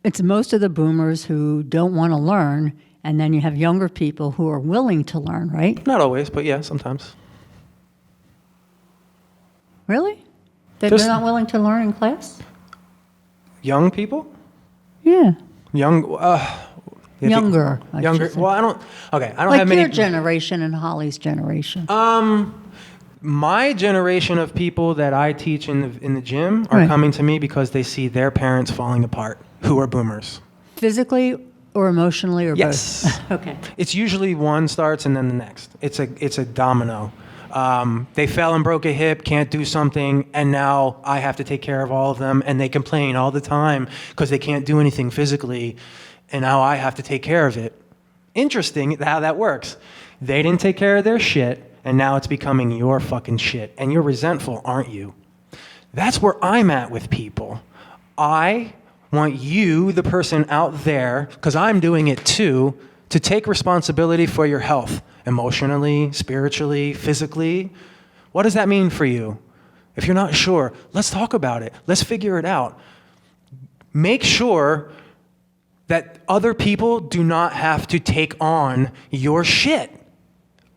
it's most of the boomers who don't want to learn, and then you have younger people who are willing to learn, right? Not always, but yeah, sometimes. Really? They're Just- not willing to learn in class? Young people? Yeah. Young, you think- Younger. I Younger. should say. Well, I don't have Like many. your generation and Holly's generation. My generation of people that I teach in the gym are Right. coming to me because they see their parents falling apart, who are boomers. Physically or emotionally or Yes. both? Okay. It's usually one starts and then the next. It's a domino. They fell and broke a hip, can't do something, and now I have to take care of all of them, and they complain all the time because they can't do anything physically, and now I have to take care of it. Interesting how that works. They didn't take care of their shit, and now it's becoming your fucking shit, and you're resentful, aren't you? That's where I'm at with people. I want you, the person out there, because I'm doing it too, to take responsibility for your health, emotionally, spiritually, physically. What does that mean for you? If you're not sure, let's talk about it. Let's figure it out. Make sure that other people do not have to take on your shit.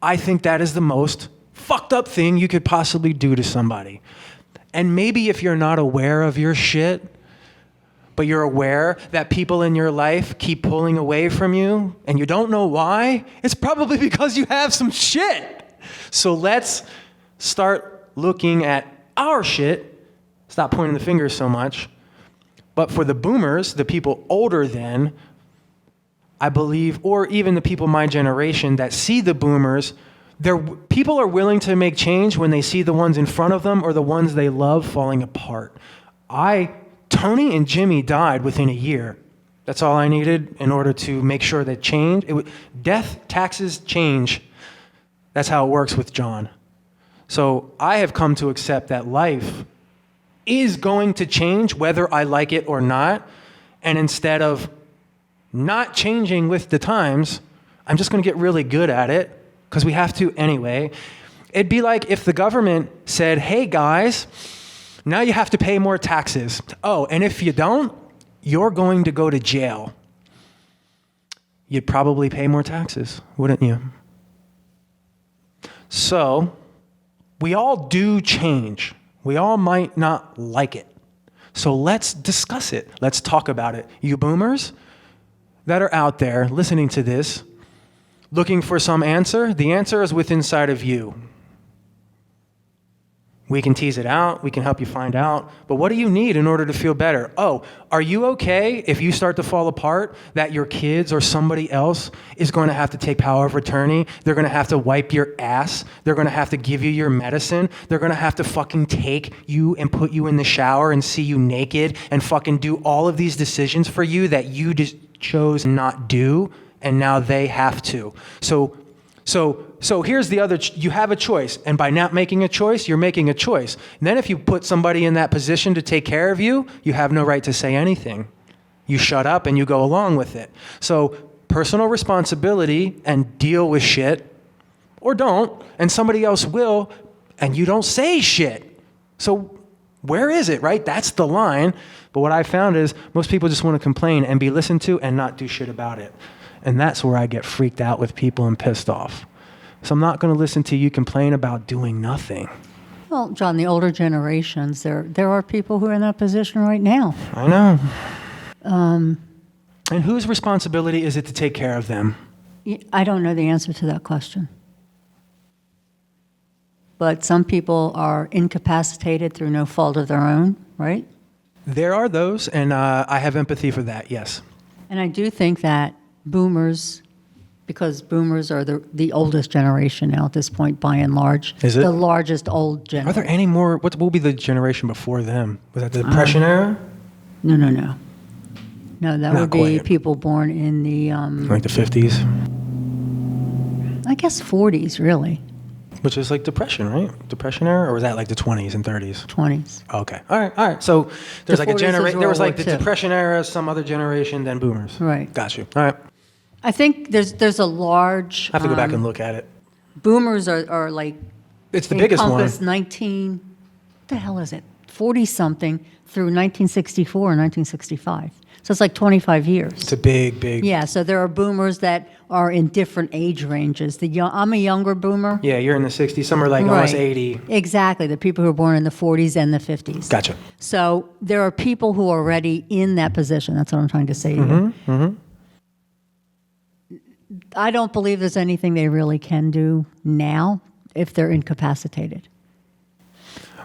I think that is the most fucked up thing you could possibly do to somebody. And maybe if you're not aware of your shit, but you're aware that people in your life keep pulling away from you and you don't know why, it's probably because you have some shit. So let's start looking at our shit. Stop pointing the fingers so much. But for the boomers, the people older than, I believe, or even the people my generation that see the boomers, people are willing to make change when they see the ones in front of them or the ones they love falling apart. Tony and Jimmy died within a year. That's all I needed in order to make sure that change, death, taxes, change. That's how it works with John. So I have come to accept that life is going to change whether I like it or not. And instead of not changing with the times, I'm just going to get really good at it because we have to anyway. It'd be like if the government said, hey guys, now you have to pay more taxes. Oh, and if you don't, you're going to go to jail. You'd probably pay more taxes, wouldn't you? So, we all do change. We all might not like it. So let's discuss it. Let's talk about it. You boomers that are out there listening to this, looking for some answer, the answer is within inside of you. We can tease it out. We can help you find out. But what do you need in order to feel better? Oh, are you okay if you start to fall apart that your kids or somebody else is going to have to take power of attorney? They're going to have to wipe your ass. They're going to have to give you your medicine. They're going to have to fucking take you and put you in the shower and see you naked and fucking do all of these decisions for you that you just chose not do, and now they have to. So here's the other, you have a choice, and by not making a choice, you're making a choice. And then if you put somebody in that position to take care of you, you have no right to say anything. You shut up and you go along with it. So personal responsibility and deal with shit, or don't, and somebody else will, and you don't say shit. So where is it, right? That's the line. But what I found is most people just want to complain and be listened to and not do shit about it. And that's where I get freaked out with people and pissed off. So I'm not going to listen to you complain about doing nothing. Well, John, the older generations, there are people who are in that position right now. I know. And whose responsibility is it to take care of them? I don't know the answer to that question. But some people are incapacitated through no fault of their own, right? There are those, and I have empathy for that, yes. And I do think that boomers, because boomers are the oldest generation now at this point, by and large. Is it? The largest old Are generation. there any more? What will be the generation before them? Was that the Depression era? No. No, that Not would be quite. people born in the, Like the 50s? I guess 40s, really, Which is like Depression, right? Depression era? Or was that like the 20s and 30s? 20s. Okay. All right. So there's The like a 40s is generation. There was World like the War II. Depression era, some other generation, then boomers. Right. Got you. All right. I think there's a large. I have to go back and look at it. Boomers are like. It's the biggest one. encompass 19. What the hell is it? 40 something through 1964 or 1965. So it's like 25 years. It's a big. Yeah, so there are boomers that are in different age ranges. I'm a younger boomer. Yeah, you're in the 60s. Some are like almost Right. 80. Exactly, the people who are born in the 40s and the 50s. Gotcha. So there are people who are already in that position. That's what I'm trying to say to you. I don't believe there's anything they really can do now if they're incapacitated.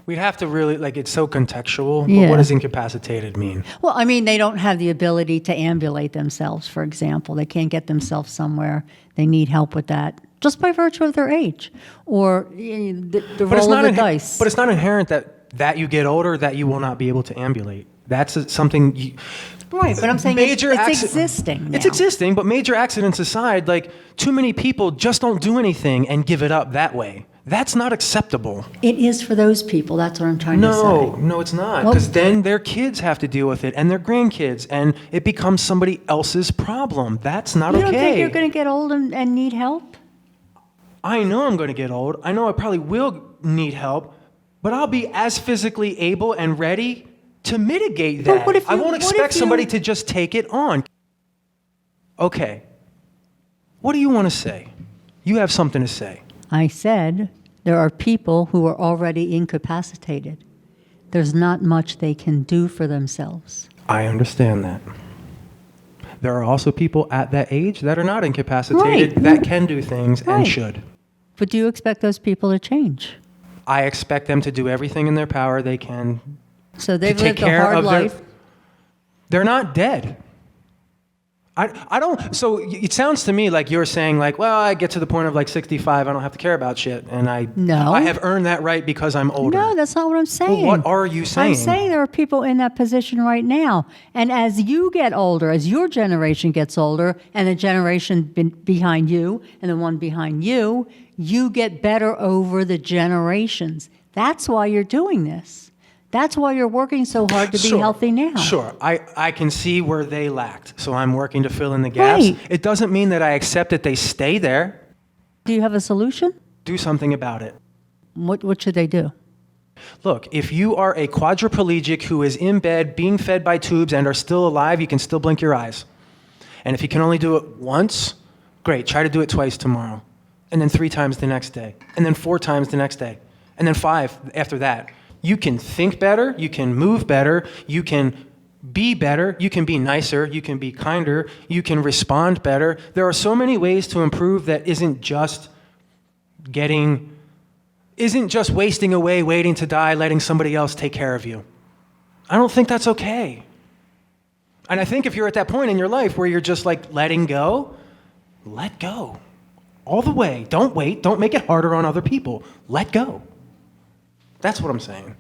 We'd have to really, like, it's so contextual. But Yeah. what does incapacitated mean? Well, I mean, they don't have the ability to ambulate themselves, for example. They can't get themselves somewhere. They need help with that just by virtue of their age or the roll of the dice. But it's not inherent that you get older that you will not be able to ambulate. That's something you... Right, but I'm saying it's acci- existing now. It's existing, but major accidents aside, like, too many people just don't do anything and give it up that way. That's not acceptable. It is for those people. That's what I'm trying to say. No, it's not. Well- Because then their kids have to deal with it and their grandkids, and it becomes somebody else's problem. That's not You okay. don't think you're going to get old and need help? I know I'm going to get old. I know I probably will need help, but I'll be as physically able and ready to mitigate But that. what if I you- won't what if expect you- somebody to just take it on. Okay. What do you want to say? You have something to say. I said there are people who are already incapacitated. There's not much they can do for themselves. I understand that. There are also people at that age that are not incapacitated Right. that can do things and Right. should. But do you expect those people to change? I expect them to do everything in their power they can So to they've take lived a care hard of life. They're not dead. I don't, so it sounds to me like you're saying like, well, I get to the point of like 65, I don't have to care about shit. And No. I have earned that right because I'm older. No, that's not what I'm saying. Well, what are you saying? I'm saying there are people in that position right now. And as you get older, as your generation gets older, and the generation behind you, and the one behind you, you get better over the generations. That's why you're doing this. That's why you're working so hard to be Sure, healthy now. Sure. I can see where they lacked. So I'm working to fill in the gaps. Right. It doesn't mean that I accept that they stay there. Do you have a solution? Do something about it. What should they do? Look, if you are a quadriplegic who is in bed being fed by tubes and are still alive, you can still blink your eyes. And if you can only do it once, great. Try to do it twice tomorrow. And then 3 times the next day. And then 4 times the next day. And then 5 after that. You can think better, you can move better, you can be better, you can be nicer, you can be kinder, you can respond better. There are so many ways to improve that isn't just wasting away, waiting to die, letting somebody else take care of you. I don't think that's okay. And I think if you're at that point in your life where you're just like letting go, let go. All the way. Don't wait. Don't make it harder on other people. Let go. That's what I'm saying.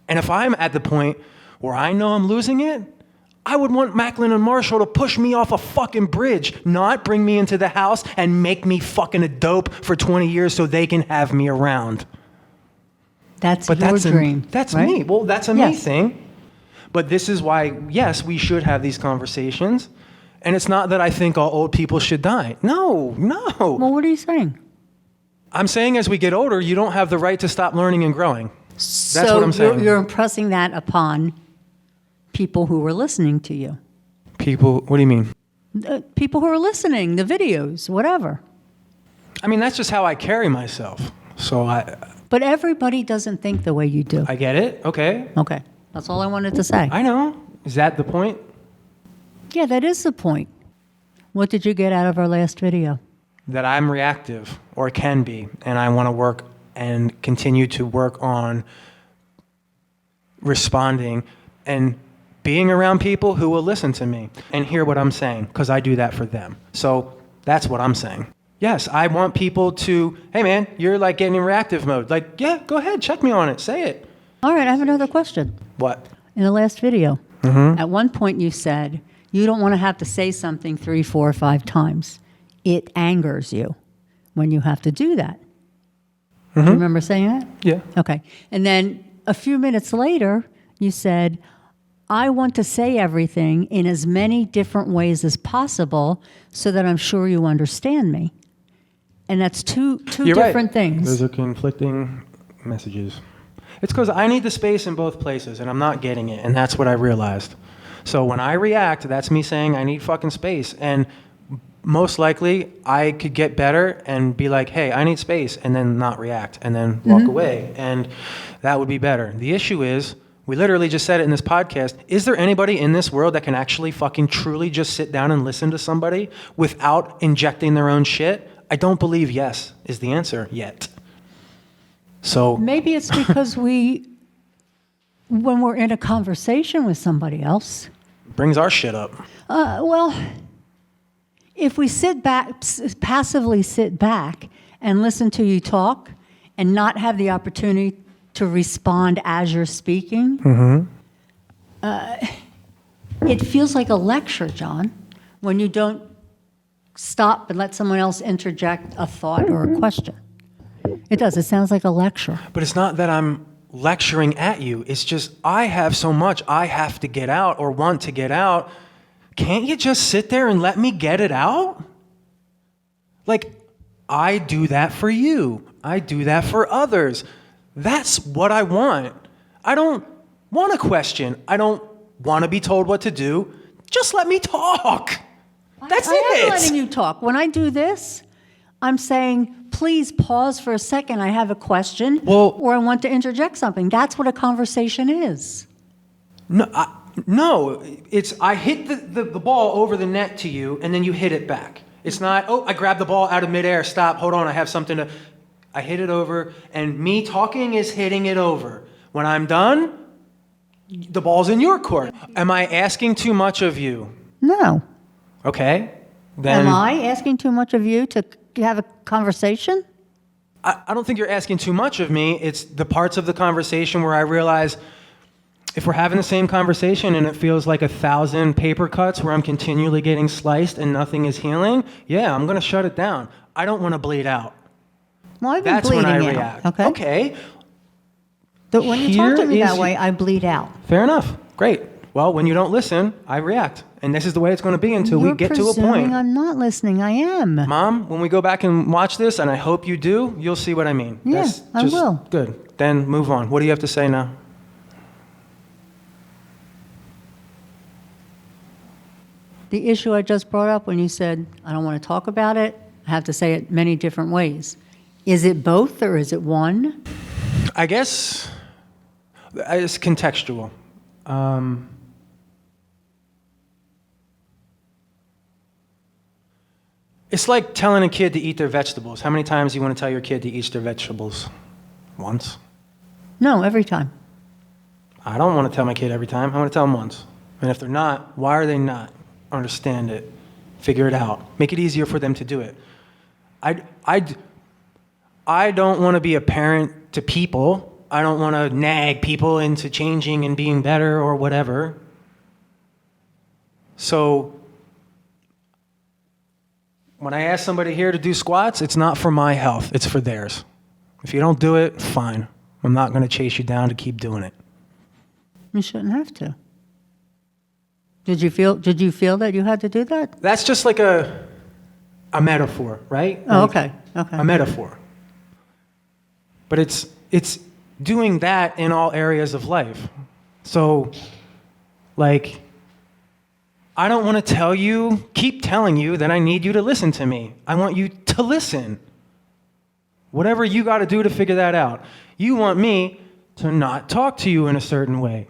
And if I'm at the point where I know I'm losing it, I would want Macklin and Marshall to push me off a fucking bridge, not bring me into the house and make me fucking a dope for 20 years so they can have me around. That's But your that's dream. That's right? me. Well, that's a me Yes. thing. But this is why, yes, we should have these conversations. And it's not that I think all old people should die. No. Well, what are you saying? I'm saying as we get older, you don't have the right to stop learning and growing. That's what I'm saying. You're impressing that upon people who are listening to you. People, what do you mean? People who are listening, the videos, whatever. I mean, that's just how I carry myself. So But everybody doesn't think the way you do. I get it. Okay. Okay, that's all I wanted to say. I know. Is that the point? Yeah, that is the point. What did you get out of our last video? That I'm reactive, or can be, and I want to work and continue to work on responding and being around people who will listen to me and hear what I'm saying, because I do that for them. So that's what I'm saying. Yes, I want people to, hey man, you're like getting in reactive mode. Like, yeah, go ahead, check me on it, say it. All right, I have another question. What? In the last video, at one point you said you don't want to have to say something 3, 4, 5 times. It angers you when you have to do that. Do you remember saying that? Yeah. Okay. And then a few minutes later, you said, I want to say everything in as many different ways as possible so that I'm sure you understand me. And that's two You're different right. things. Those are conflicting messages. It's because I need the space in both places, and I'm not getting it, and that's what I realized. So when I react, that's me saying I need fucking space. And most likely, I could get better and be like, hey, I need space, and then not react, and then walk away. And that would be better. The issue is, we literally just said it in this podcast, is there anybody in this world that can actually fucking truly just sit down and listen to somebody without injecting their own shit? I don't believe yes is the answer yet. So Maybe it's because when we're in a conversation with somebody else, brings our shit up. well, if we sit back, passively sit back and listen to you talk and not have the opportunity to respond as you're speaking, it feels like a lecture, John, when you don't stop and let someone else interject a thought or a question. It does. It sounds like a lecture. But it's not that I'm lecturing at you. It's just I have so much I have to get out or want to get out. Can't you just sit there and let me get it out? Like, I do that for you. I do that for others. That's what I want. I don't want a question. I don't want to be told what to do. Just let me talk. That's I am it. letting you talk. When I do this, I'm saying, please pause for a second. I have a question, or I want to interject something. That's what a conversation is. No, it's I hit the ball over the net to you, and then you hit it back. It's not, oh, I grabbed the ball out of midair. Stop, hold on, I have something to... I hit it over, and me talking is hitting it over. When I'm done, the ball's in your court. Am I asking too much of you? No. Okay, then... Am I asking too much of you to have a conversation? I don't think you're asking too much of me. It's the parts of the conversation where I realize if we're having the same conversation and it feels like 1,000 paper cuts where I'm continually getting sliced and nothing is healing, yeah, I'm going to shut it down. I don't want to bleed out. Well, I've been That's bleeding when I out. react. Okay. But when you Here talk to me that is- way, I bleed out. Fair enough. Great. Well, when you don't listen, I react. And this is the way it's going to be until we get to a point. I'm not listening. I am. Mom, when we go back and watch this, and I hope you do, you'll see what I mean. Yeah, I will. Good. Then move on. What do you have to say now? The issue I just brought up when you said, I don't want to talk about it, I have to say it many different ways. Is it both or is it one? I guess it's contextual. It's like telling a kid to eat their vegetables. How many times do you want to tell your kid to eat their vegetables? Once? No, every time. I don't want to tell my kid every time. I want to tell them once. And if they're not, why are they not? Understand it. Figure it out. Make it easier for them to do it. I don't want to be a parent to people. I don't want to nag people into changing and being better or whatever. So when I ask somebody here to do squats, it's not for my health. It's for theirs. If you don't do it, fine. I'm not going to chase you down to keep doing it. You shouldn't have to. Did you feel that you had to do that? That's just like a metaphor, right? Oh, Like okay. a metaphor. But it's doing that in all areas of life. So, like, I don't want to keep telling you that I need you to listen to me. I want you to listen. Whatever you got to do to figure that out. You want me to not talk to you in a certain way.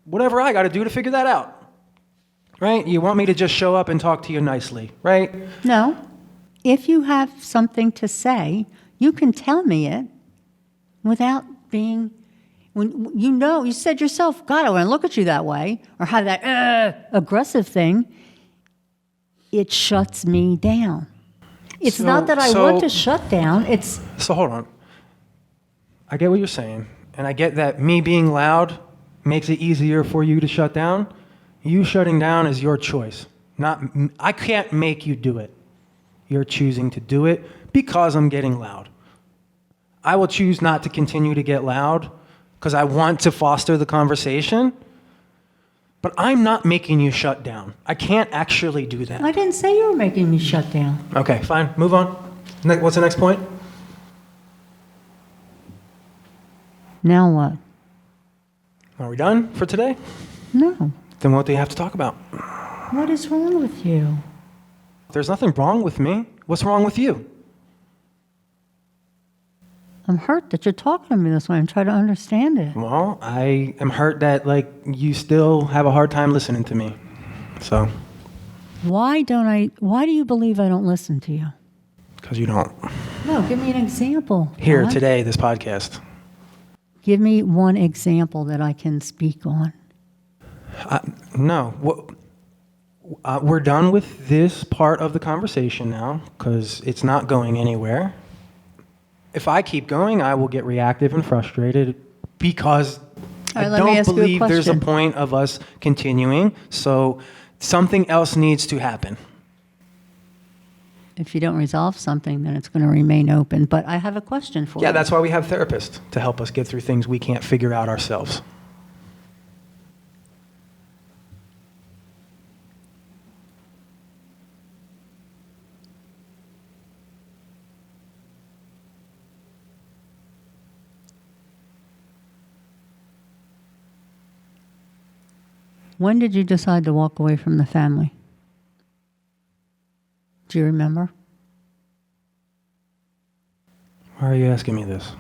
Whatever I got to do to figure that out. right? You want me to just show up and talk to you nicely, right? No. If you have something to say, you can tell me it without being, when you said yourself, God, I want to look at you that way, or have that aggressive thing. It shuts me down. It's not that I want to shut down. So hold on. I get what you're saying, and I get that me being loud makes it easier for you to shut down. You shutting down is your choice. I can't make you do it. You're choosing to do it because I'm getting loud. I will choose not to continue to get loud because I want to foster the conversation, but I'm not making you shut down. I can't actually do that. I didn't say you were making me shut down. Okay, fine. Move on. What's the next point? Now what? Are we done for today? No. Then what do you have to talk about? What is wrong with you? There's nothing wrong with me. What's wrong with you? I'm hurt that you're talking to me this way. I'm trying to understand it. Well, I am hurt that you still have a hard time listening to me. So. Why do you believe I don't listen to you? Because you don't. No, give me an example. Here, John. today, this podcast. Give me one example that I can speak on. No. We're done with this part of the conversation now because it's not going anywhere. If I keep going, I will get reactive and frustrated because I don't believe there's a point of us continuing. So something else needs to happen. If you don't resolve something, then it's going to remain open. But I have a question for you. Yeah, that's why we have therapists, to help us get through things we can't figure out ourselves. When did you decide to walk away from the family? Do you remember? Why are you asking me this?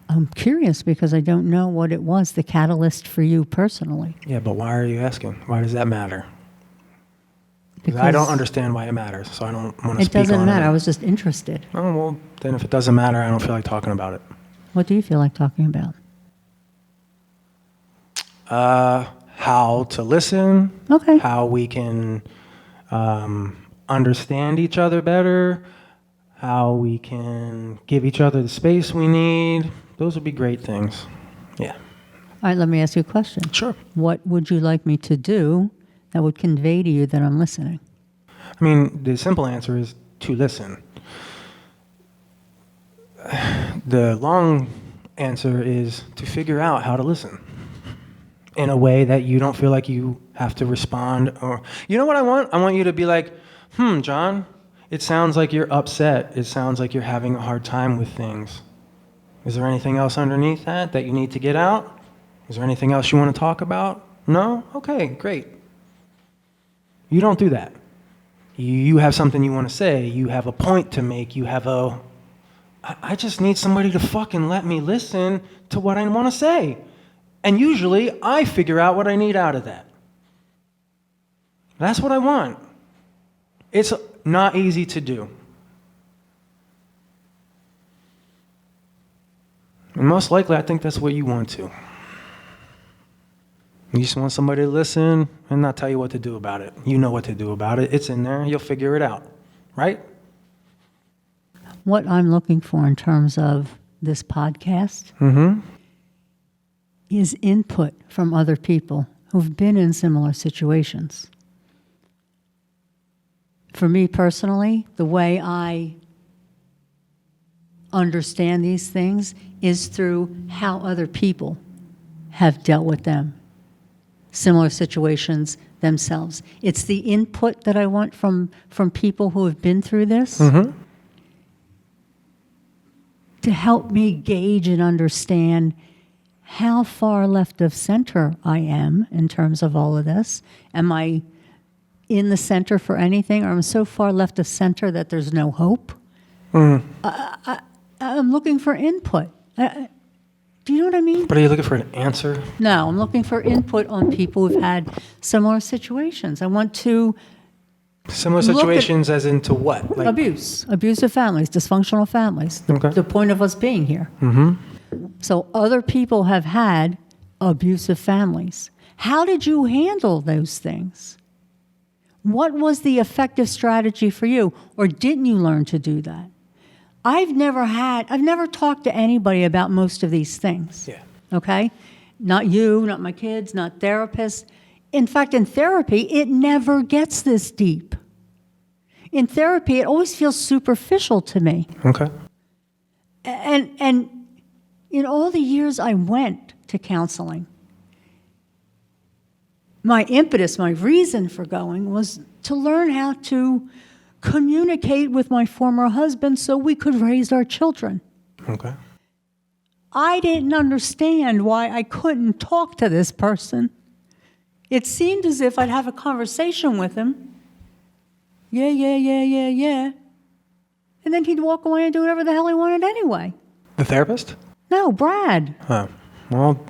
I'm curious because I don't know what it was, the catalyst for you personally. Yeah, but why are you asking? Why does that matter? Because I don't understand why it matters, so I don't want to speak on it. It doesn't matter. I was just interested. Oh, well, then if it doesn't matter, I don't feel like talking about it. What do you feel like talking about? How to listen. Okay. How we can understand each other better. How we can give each other the space we need. Those would be great things. Yeah. All right, let me ask you a question. Sure. What would you like me to do that would convey to you that I'm listening? I mean, the simple answer is to listen. The long answer is to figure out how to listen in a way that you don't feel like you have to respond. Or, you know what I want? I want you to be like, John, it sounds like you're upset. It sounds like you're having a hard time with things. Is there anything else underneath that you need to get out? Is there anything else you want to talk about? No? Okay, great. You don't do that. You have something you want to say. You have a point to make. I just need somebody to fucking let me listen to what I want to say. And usually, I figure out what I need out of that. That's what I want. It's not easy to do. And most likely, I think that's what you want to. You just want somebody to listen and not tell you what to do about it. You know what to do about it. It's in there. You'll figure it out. Right? What I'm looking for in terms of this podcast is input from other people who've been in similar situations. For me personally, the way I understand these things is through how other people have dealt with them, similar situations themselves. It's the input that I want from people who have been through this to help me gauge and understand how far left of center I am in terms of all of this. Am I in the center for anything, or I'm so far left of center that there's no hope? I'm looking for input. Do you know what I mean? But are you looking for an answer? No, I'm looking for input on people who've had similar situations. I want to Similar Look at- situations as into what? Like, abusive families, dysfunctional families. Okay. The point of us being here. Mm-hmm. So other people have had abusive families. How did you handle those things? What was the effective strategy for you, or didn't you learn to do that? I've never talked to anybody about most of these things. yeah. Okay? Not you, not my kids, not therapists. In fact, in therapy, it never gets this deep. In therapy, it always feels superficial to me. Okay. And in all the years I went to counseling, my impetus, my reason for going was to learn how to communicate with my former husband so we could raise our children. Okay. I didn't understand why I couldn't talk to this person. It seemed as if I'd have a conversation with him. Yeah. And then he'd walk away and do whatever the hell he wanted anyway. The therapist? No, Brad. Huh. Well,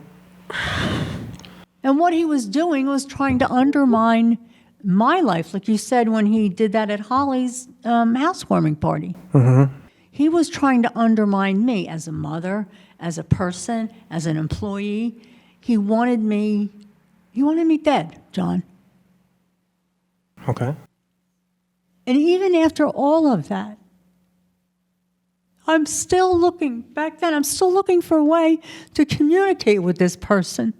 And what he was doing was trying to undermine my life, like you said when he did that at Holly's housewarming party. Mm-hmm. He was trying to undermine me as a mother, as a person, as an employee. He wanted me dead, John. okay. And even after all of that, I'm still looking for a way to communicate with this person.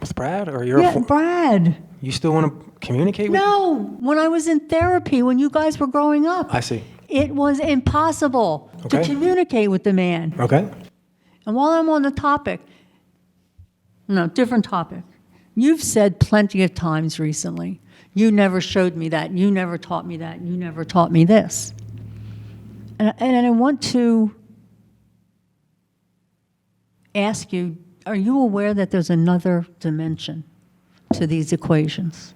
With Brad or your? Yeah, Brad. You still want to communicate with? No, when I was in therapy, when you guys were growing up, I see. it was impossible to Okay. communicate with the man. Okay. And while I'm on the topic, different topic. You've said plenty of times recently, you never showed me that, you never taught me that, you never taught me this. And I want to ask you, are you aware that there's another dimension to these equations?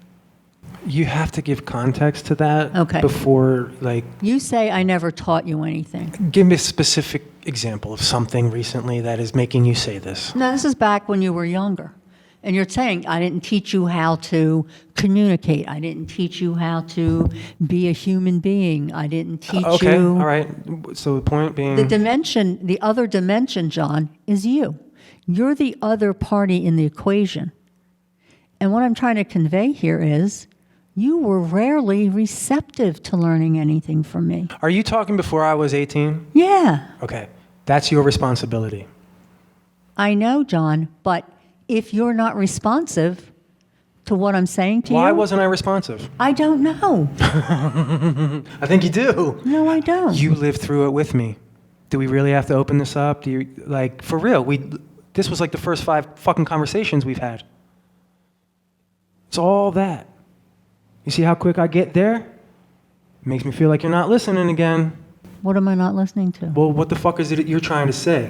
You have to give context to that Okay. before, like, You say I never taught you anything. give me a specific example of something recently that is making you say this. Now, this is back when you were younger. And you're saying, I didn't teach you how to communicate. I didn't teach you how to be a human being. I didn't teach Okay, you. all right. So the point being, The other dimension, John, is you. You're the other party in the equation. And what I'm trying to convey here is you were rarely receptive to learning anything from me. are you talking before I was 18? Yeah, Okay, that's your responsibility. I know, John, but if you're not responsive to what I'm saying to you. Why wasn't I responsive? I don't know. I think you do. No, I don't. You lived through it with me. Do we really have to open this up? Do you, like, for real? This was like the first 5 fucking conversations we've had. It's all that. You see how quick I get there? Makes me feel like you're not listening again. What am I not listening to? Well, what the fuck is it you're trying to say?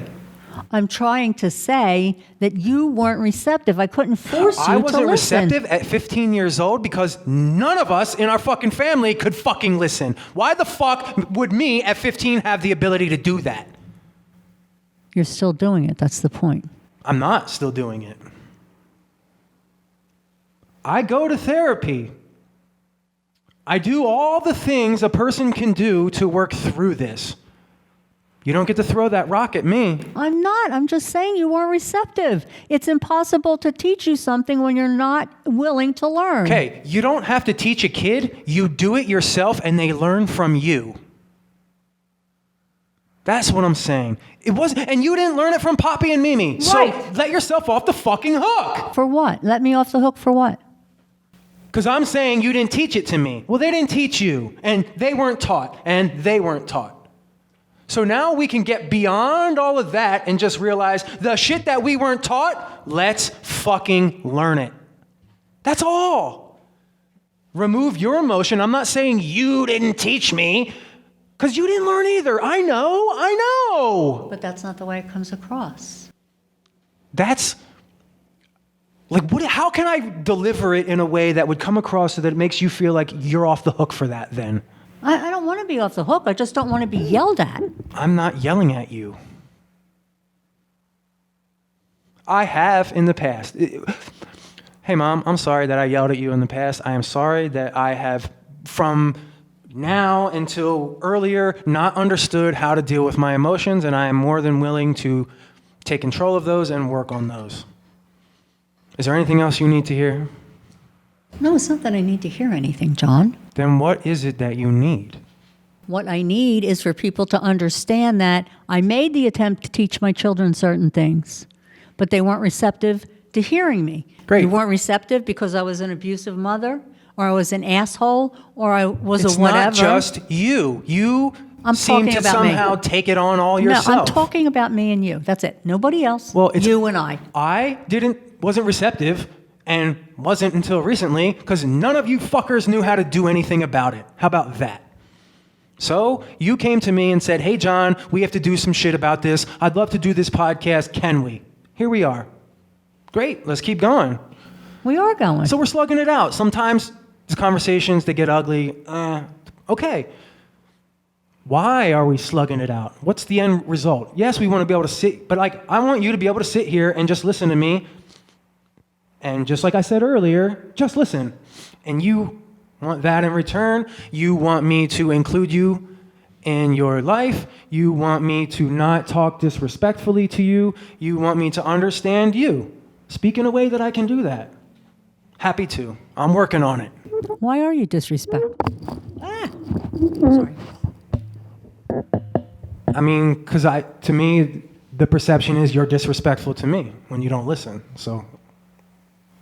I'm trying to say that you weren't receptive. I couldn't force you to listen. I wasn't receptive at 15 years old because none of us in our fucking family could fucking listen. Why the fuck would me at 15 have the ability to do that? You're still doing it. That's the point. I'm not still doing it. I go to therapy. I do all the things a person can do to work through this. You don't get to throw that rock at me. I'm not. I'm just saying you weren't receptive. It's impossible to teach you something when you're not willing to learn. Okay, you don't have to teach a kid. You do it yourself and they learn from you. That's what I'm saying. It wasn't, and you didn't learn it from Poppy and Mimi. Right. So let yourself off the fucking hook. For what? Let me off the hook for what? Because I'm saying you didn't teach it to me. Well, they didn't teach you, and they weren't taught, and they weren't taught. So now we can get beyond all of that and just realize the shit that we weren't taught, let's fucking learn it. That's all. Remove your emotion. I'm not saying you didn't teach me, because you didn't learn either. I know. But that's not the way it comes across. That's, like, how can I deliver it in a way that would come across so that it makes you feel like you're off the hook for that then? I don't want to be off the hook. I just don't want to be yelled at. I'm not yelling at you. I have in the past. Hey, Mom, I'm sorry that I yelled at you in the past. I am sorry that I have, from now until earlier, not understood how to deal with my emotions, and I am more than willing to take control of those and work on those. Is there anything else you need to hear? No, it's not that I need to hear anything, John. Then what is it that you need? What I need is for people to understand that I made the attempt to teach my children certain things, but they weren't receptive to hearing me. Great. You weren't receptive because I was an abusive mother, or I was an asshole, or I was a whatever. It's not just you. You I'm seem talking to about me. somehow take it on all yourself. No, I'm talking about me and you. That's it. Nobody else. Well, it's you and I. I wasn't receptive, and wasn't until recently, because none of you fuckers knew how to do anything about it. How about that? So you came to me and said, hey, John, we have to do some shit about this. I'd love to do this podcast. Can we? Here we are. Great. Let's keep going. We are going. So we're slugging it out. Sometimes the conversations, they get ugly. Okay. Why are we slugging it out? What's the end result? Yes, we want to be able to sit, but I want you to be able to sit here and just listen to me. And just like I said earlier, just listen. And you want that in return. You want me to include you in your life. You want me to not talk disrespectfully to you. You want me to understand you. Speak in a way that I can do that. Happy to. I'm working on it. Why are you disrespectful? Sorry. I mean, because to me, the perception is you're disrespectful to me when you don't listen. So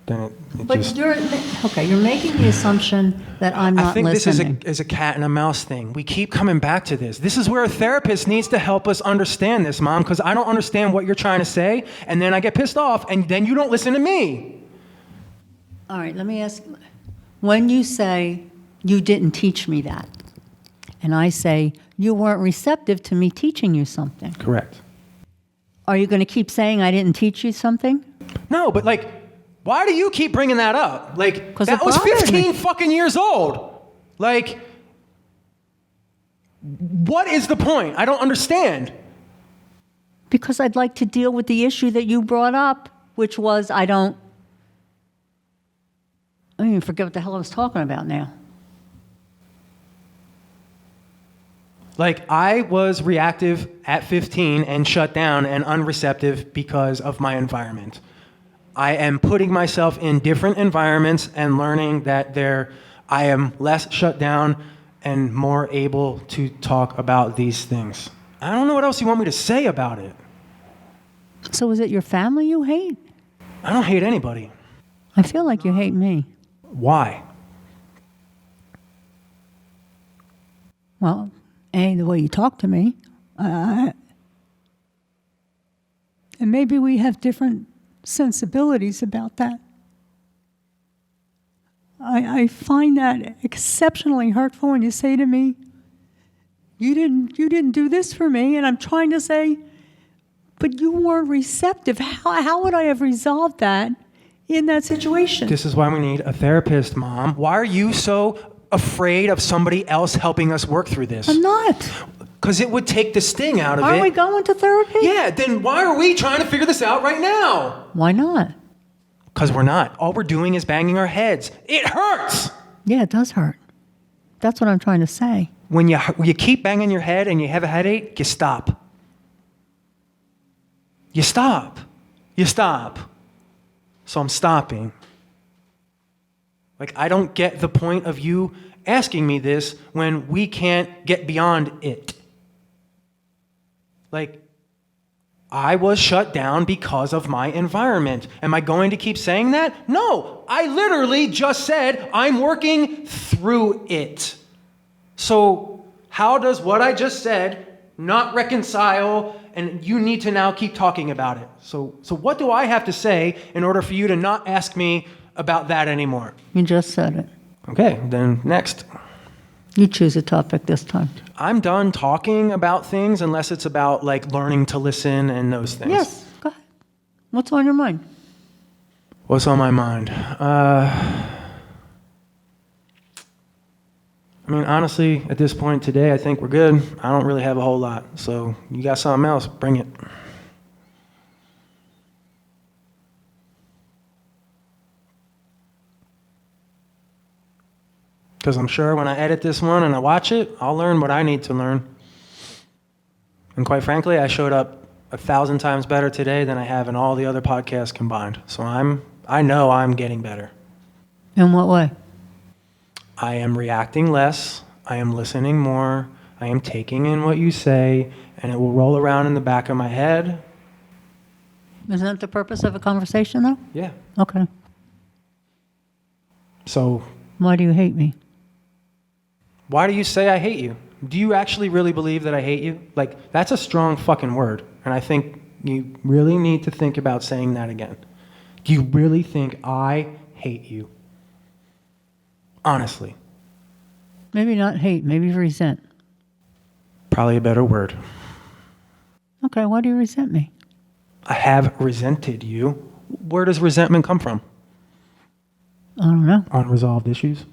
then it But just... you're making the assumption that I'm not listening. I think this is a cat and a mouse thing. We keep coming back to this. This is where a therapist needs to help us understand this, Mom, because I don't understand what you're trying to say, and then I get pissed off, and then you don't listen to me. All right, let me ask. When you say you didn't teach me that, and I say you weren't receptive to me teaching you something. Correct. Are you going to keep saying I didn't teach you something? No, but why do you keep bringing that up? 'Cause that it was bothered 15 me. fucking years old. What is the point? I don't understand. Because I'd like to deal with the issue that you brought up, which was I don't even forget what the hell I was talking about now. I was reactive at 15 and shut down and unreceptive because of my environment. I am putting myself in different environments and learning that I am less shut down and more able to talk about these things. I don't know what else you want me to say about it. So is it your family you hate? I don't hate anybody. I feel like you hate me. Why? Well, the way you talk to me. And maybe we have different sensibilities about that. I find that exceptionally hurtful when you say to me, you didn't do this for me, and I'm trying to say, but you weren't receptive. How would I have resolved that in that situation? This is why we need a therapist, Mom. Why are you so afraid of somebody else helping us work through this? I'm not. Because it would take the sting out of it. Aren't we going to therapy? Yeah, then why are we trying to figure this out right now? Why not? Because we're not. All we're doing is banging our heads. It hurts! Yeah, it does hurt. That's what I'm trying to say. When you keep banging your head and you have a headache, you stop. You stop. You stop. So I'm stopping. I don't get the point of you asking me this when we can't get beyond it. I was shut down because of my environment. Am I going to keep saying that? No, I literally just said I'm working through it. So how does what I just said not reconcile, and you need to now keep talking about it? So what do I have to say in order for you to not ask me about that anymore? You just said it. Okay, then next. You choose a topic this time. I'm done talking about things unless it's about learning to listen and those things. Yes, go ahead. What's on your mind? What's on my mind? Honestly, at this point today, I think we're good. I don't really have a whole lot. So you got something else, bring it. Because I'm sure when I edit this one and I watch it, I'll learn what I need to learn. And quite frankly, I showed up 1,000 times better today than I have in all the other podcasts combined. So I know I'm getting better. In what way? I am reacting less. I am listening more. I am taking in what you say, and it will roll around in the back of my head. Isn't that the purpose of a conversation, though? Yeah. Okay. So Why do you hate me? why do you say I hate you? Do you actually really believe that I hate you? Like, that's a strong fucking word. And I think you really need to think about saying that again. Do you really think I hate you? Honestly. Maybe not hate, maybe resent. Probably a better word. Okay, why do you resent me? I have resented you. Where does resentment come from? I don't know. Unresolved issues.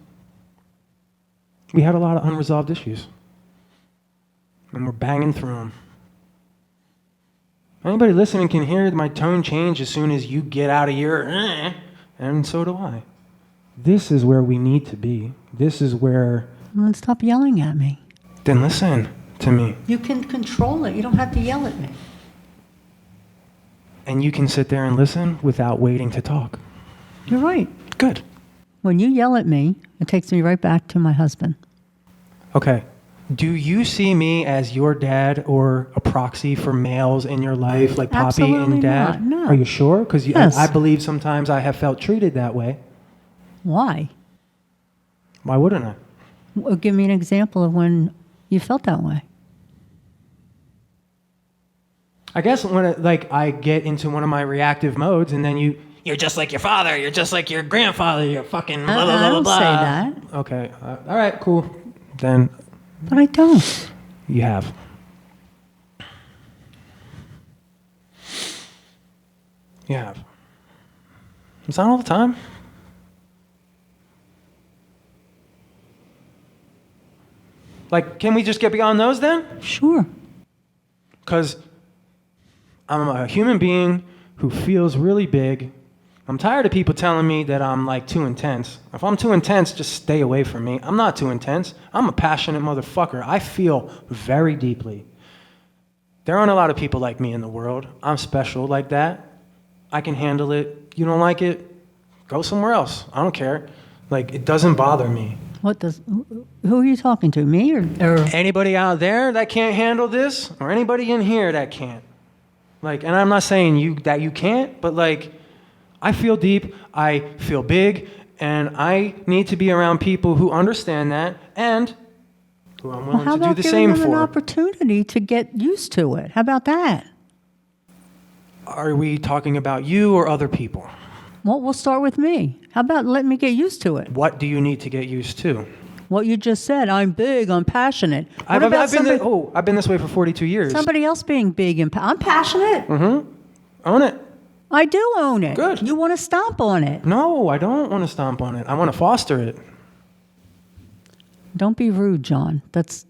We had a lot of unresolved issues. And we're banging through them. Anybody listening can hear my tone change as soon as you get out of your, and so do I. This is where we need to be. This is where... Then stop yelling at me. Then listen to me. You can control it. You don't have to yell at me. And you can sit there and listen without waiting to talk. You're right. Good. When you yell at me, it takes me right back to my husband. Okay. Do you see me as your dad or a proxy for males in your life, like Poppy Absolutely and Dad? not, no. Are you sure? Because Yes. I believe sometimes I have felt treated that way. Why? Why wouldn't I? Well, give me an example of when you felt that way. I guess when I get into one of my reactive modes, and then you're just like your father, you're just like your grandfather, you're fucking blah, blah, blah, I don't blah. say that. Okay. All right, cool. Then But I don't. you have. You have. It's not all the time. Like, can we just get beyond those then? Sure. Because I'm a human being who feels really big. I'm tired of people telling me that I'm like too intense. If I'm too intense, just stay away from me. I'm not too intense. I'm a passionate motherfucker. I feel very deeply. There aren't a lot of people like me in the world. I'm special like that. I can handle it. You don't like it? Go somewhere else. I don't care. Like, it doesn't bother me. Who are you talking to, me or? Anybody out there that can't handle this, or anybody in here that can't? Like, and I'm not saying that you can't, but like, I feel deep, I feel big, and I need to be around people who understand that and who I'm willing to do the same How about giving them an for. opportunity to get used to it? How about that? Are we talking about you or other people? Well, we'll start with me. How about letting me get used to it? What do you need to get used to? What you just said, I'm big, I'm passionate. I've been this way for 42 years. Somebody else being big and I'm passionate. Own it. I do own it. Good. You want to stomp on it. No, I don't want to stomp on it. I want to foster it. Don't be rude, John. It's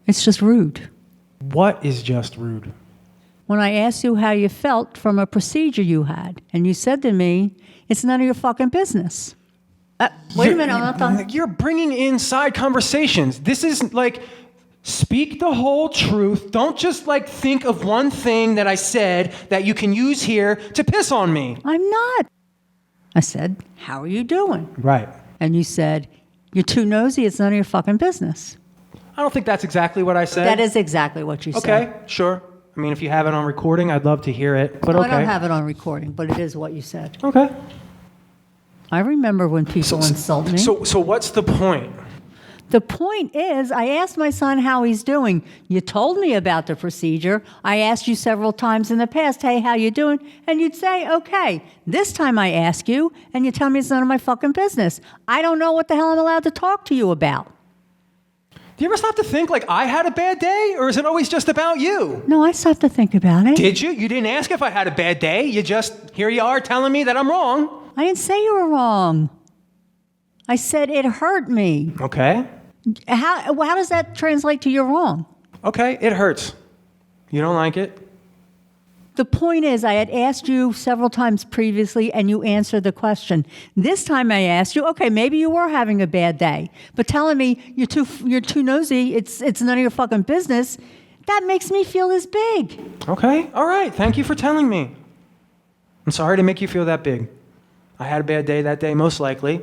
just rude. What is just rude? When I asked you how you felt from a procedure you had, and you said to me, it's none of your fucking business. Wait a minute, I'm not done. You're bringing in side conversations. This is like, speak the whole truth. Don't just like think of one thing that I said that you can use here to piss on me. I'm not. I said, how are you doing? Right. And you said, you're too nosy, it's none of your fucking business. I don't think that's exactly what I said. That is exactly what you said. Okay, sure. I mean, if you have it on recording, I'd love to hear it, but No, okay. I don't have it on recording, but it is what you said. Okay. I remember when people insult me. So what's the point? The point is, I asked my son how he's doing. You told me about the procedure. I asked you several times in the past, hey, how you doing? And you'd say, okay. This time I ask you, and you tell me it's none of my fucking business. I don't know what the hell I'm allowed to talk to you about. Do you ever stop to think like I had a bad day, or is it always just about you? No, I stopped to think about it. Did you? You didn't ask if I had a bad day. You just, here you are telling me that I'm wrong. I didn't say you were wrong. I said it hurt me. Okay. How does that translate to you're wrong? Okay, it hurts. You don't like it? The point is, I had asked you several times previously, and you answered the question. This time I asked you, okay, maybe you were having a bad day, but telling me you're too nosy, it's none of your fucking business, that makes me feel this big. Okay, all right. Thank you for telling me. I'm sorry to make you feel that big. I had a bad day that day, most likely.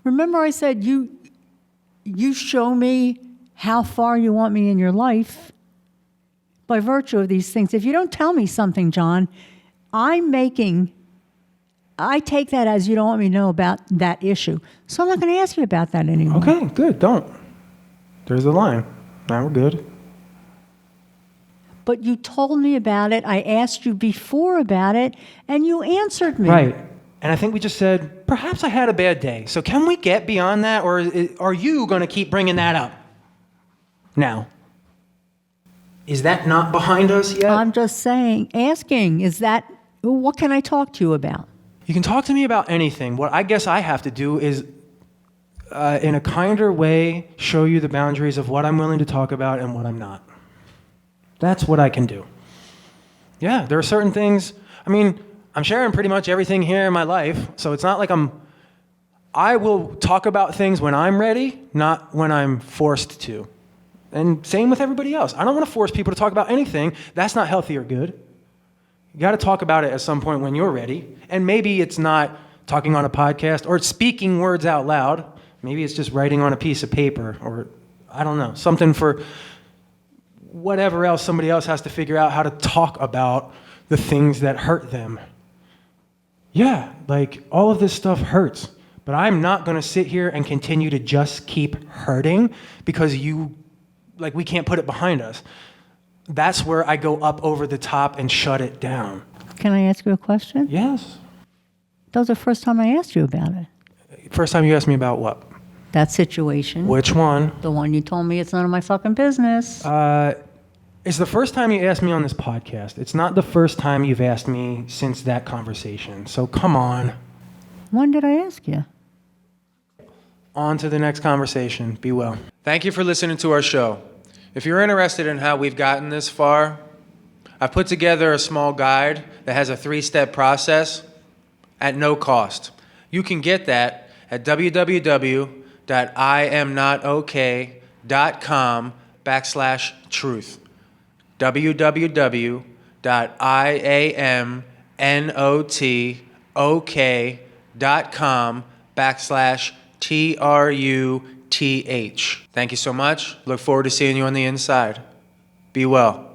Remember I said you show me how far you want me in your life by virtue of these things. If you don't tell me something, John, I take that as you don't want me to know about that issue. So I'm not going to ask you about that anymore. Okay, good. Don't. There's the line. Now we're good. But you told me about it. I asked you before about it, and you answered me. Right. And I think we just said, perhaps I had a bad day. So can we get beyond that, or are you going to keep bringing that up? Now, is that not behind us yet? I'm just asking, what can I talk to you about? You can talk to me about anything. What I guess I have to do is, in a kinder way, show you the boundaries of what I'm willing to talk about and what I'm not. That's what I can do. Yeah, there are certain things. I mean, I'm sharing pretty much everything here in my life, so it's not like I will talk about things when I'm ready, not when I'm forced to. And same with everybody else. I don't want to force people to talk about anything. That's not healthy or good. You got to talk about it at some point when you're ready. And maybe it's not talking on a podcast or speaking words out loud. Maybe it's just writing on a piece of paper, or I don't know, something for whatever else somebody else has to figure out how to talk about the things that hurt them. Yeah, like all of this stuff hurts, but I'm not going to sit here and continue to just keep hurting because we can't put it behind us. That's where I go up over the top and shut it down. Can I ask you a question? Yes. That was the first time I asked you about it. First time you asked me about what? That situation. Which one? The one you told me it's none of my fucking business. It's the first time you asked me on this podcast. It's not the first time you've asked me since that conversation. So come on. When did I ask you? On to the next conversation. Be well. Thank you for listening to our show. If you're interested in how we've gotten this far, I've put together a small guide that has a 3-step process at no cost. You can get that at www.iamnotok.com/truth. www.iamnotok.com/truth. Thank you so much. Look forward to seeing you on the inside. Be well.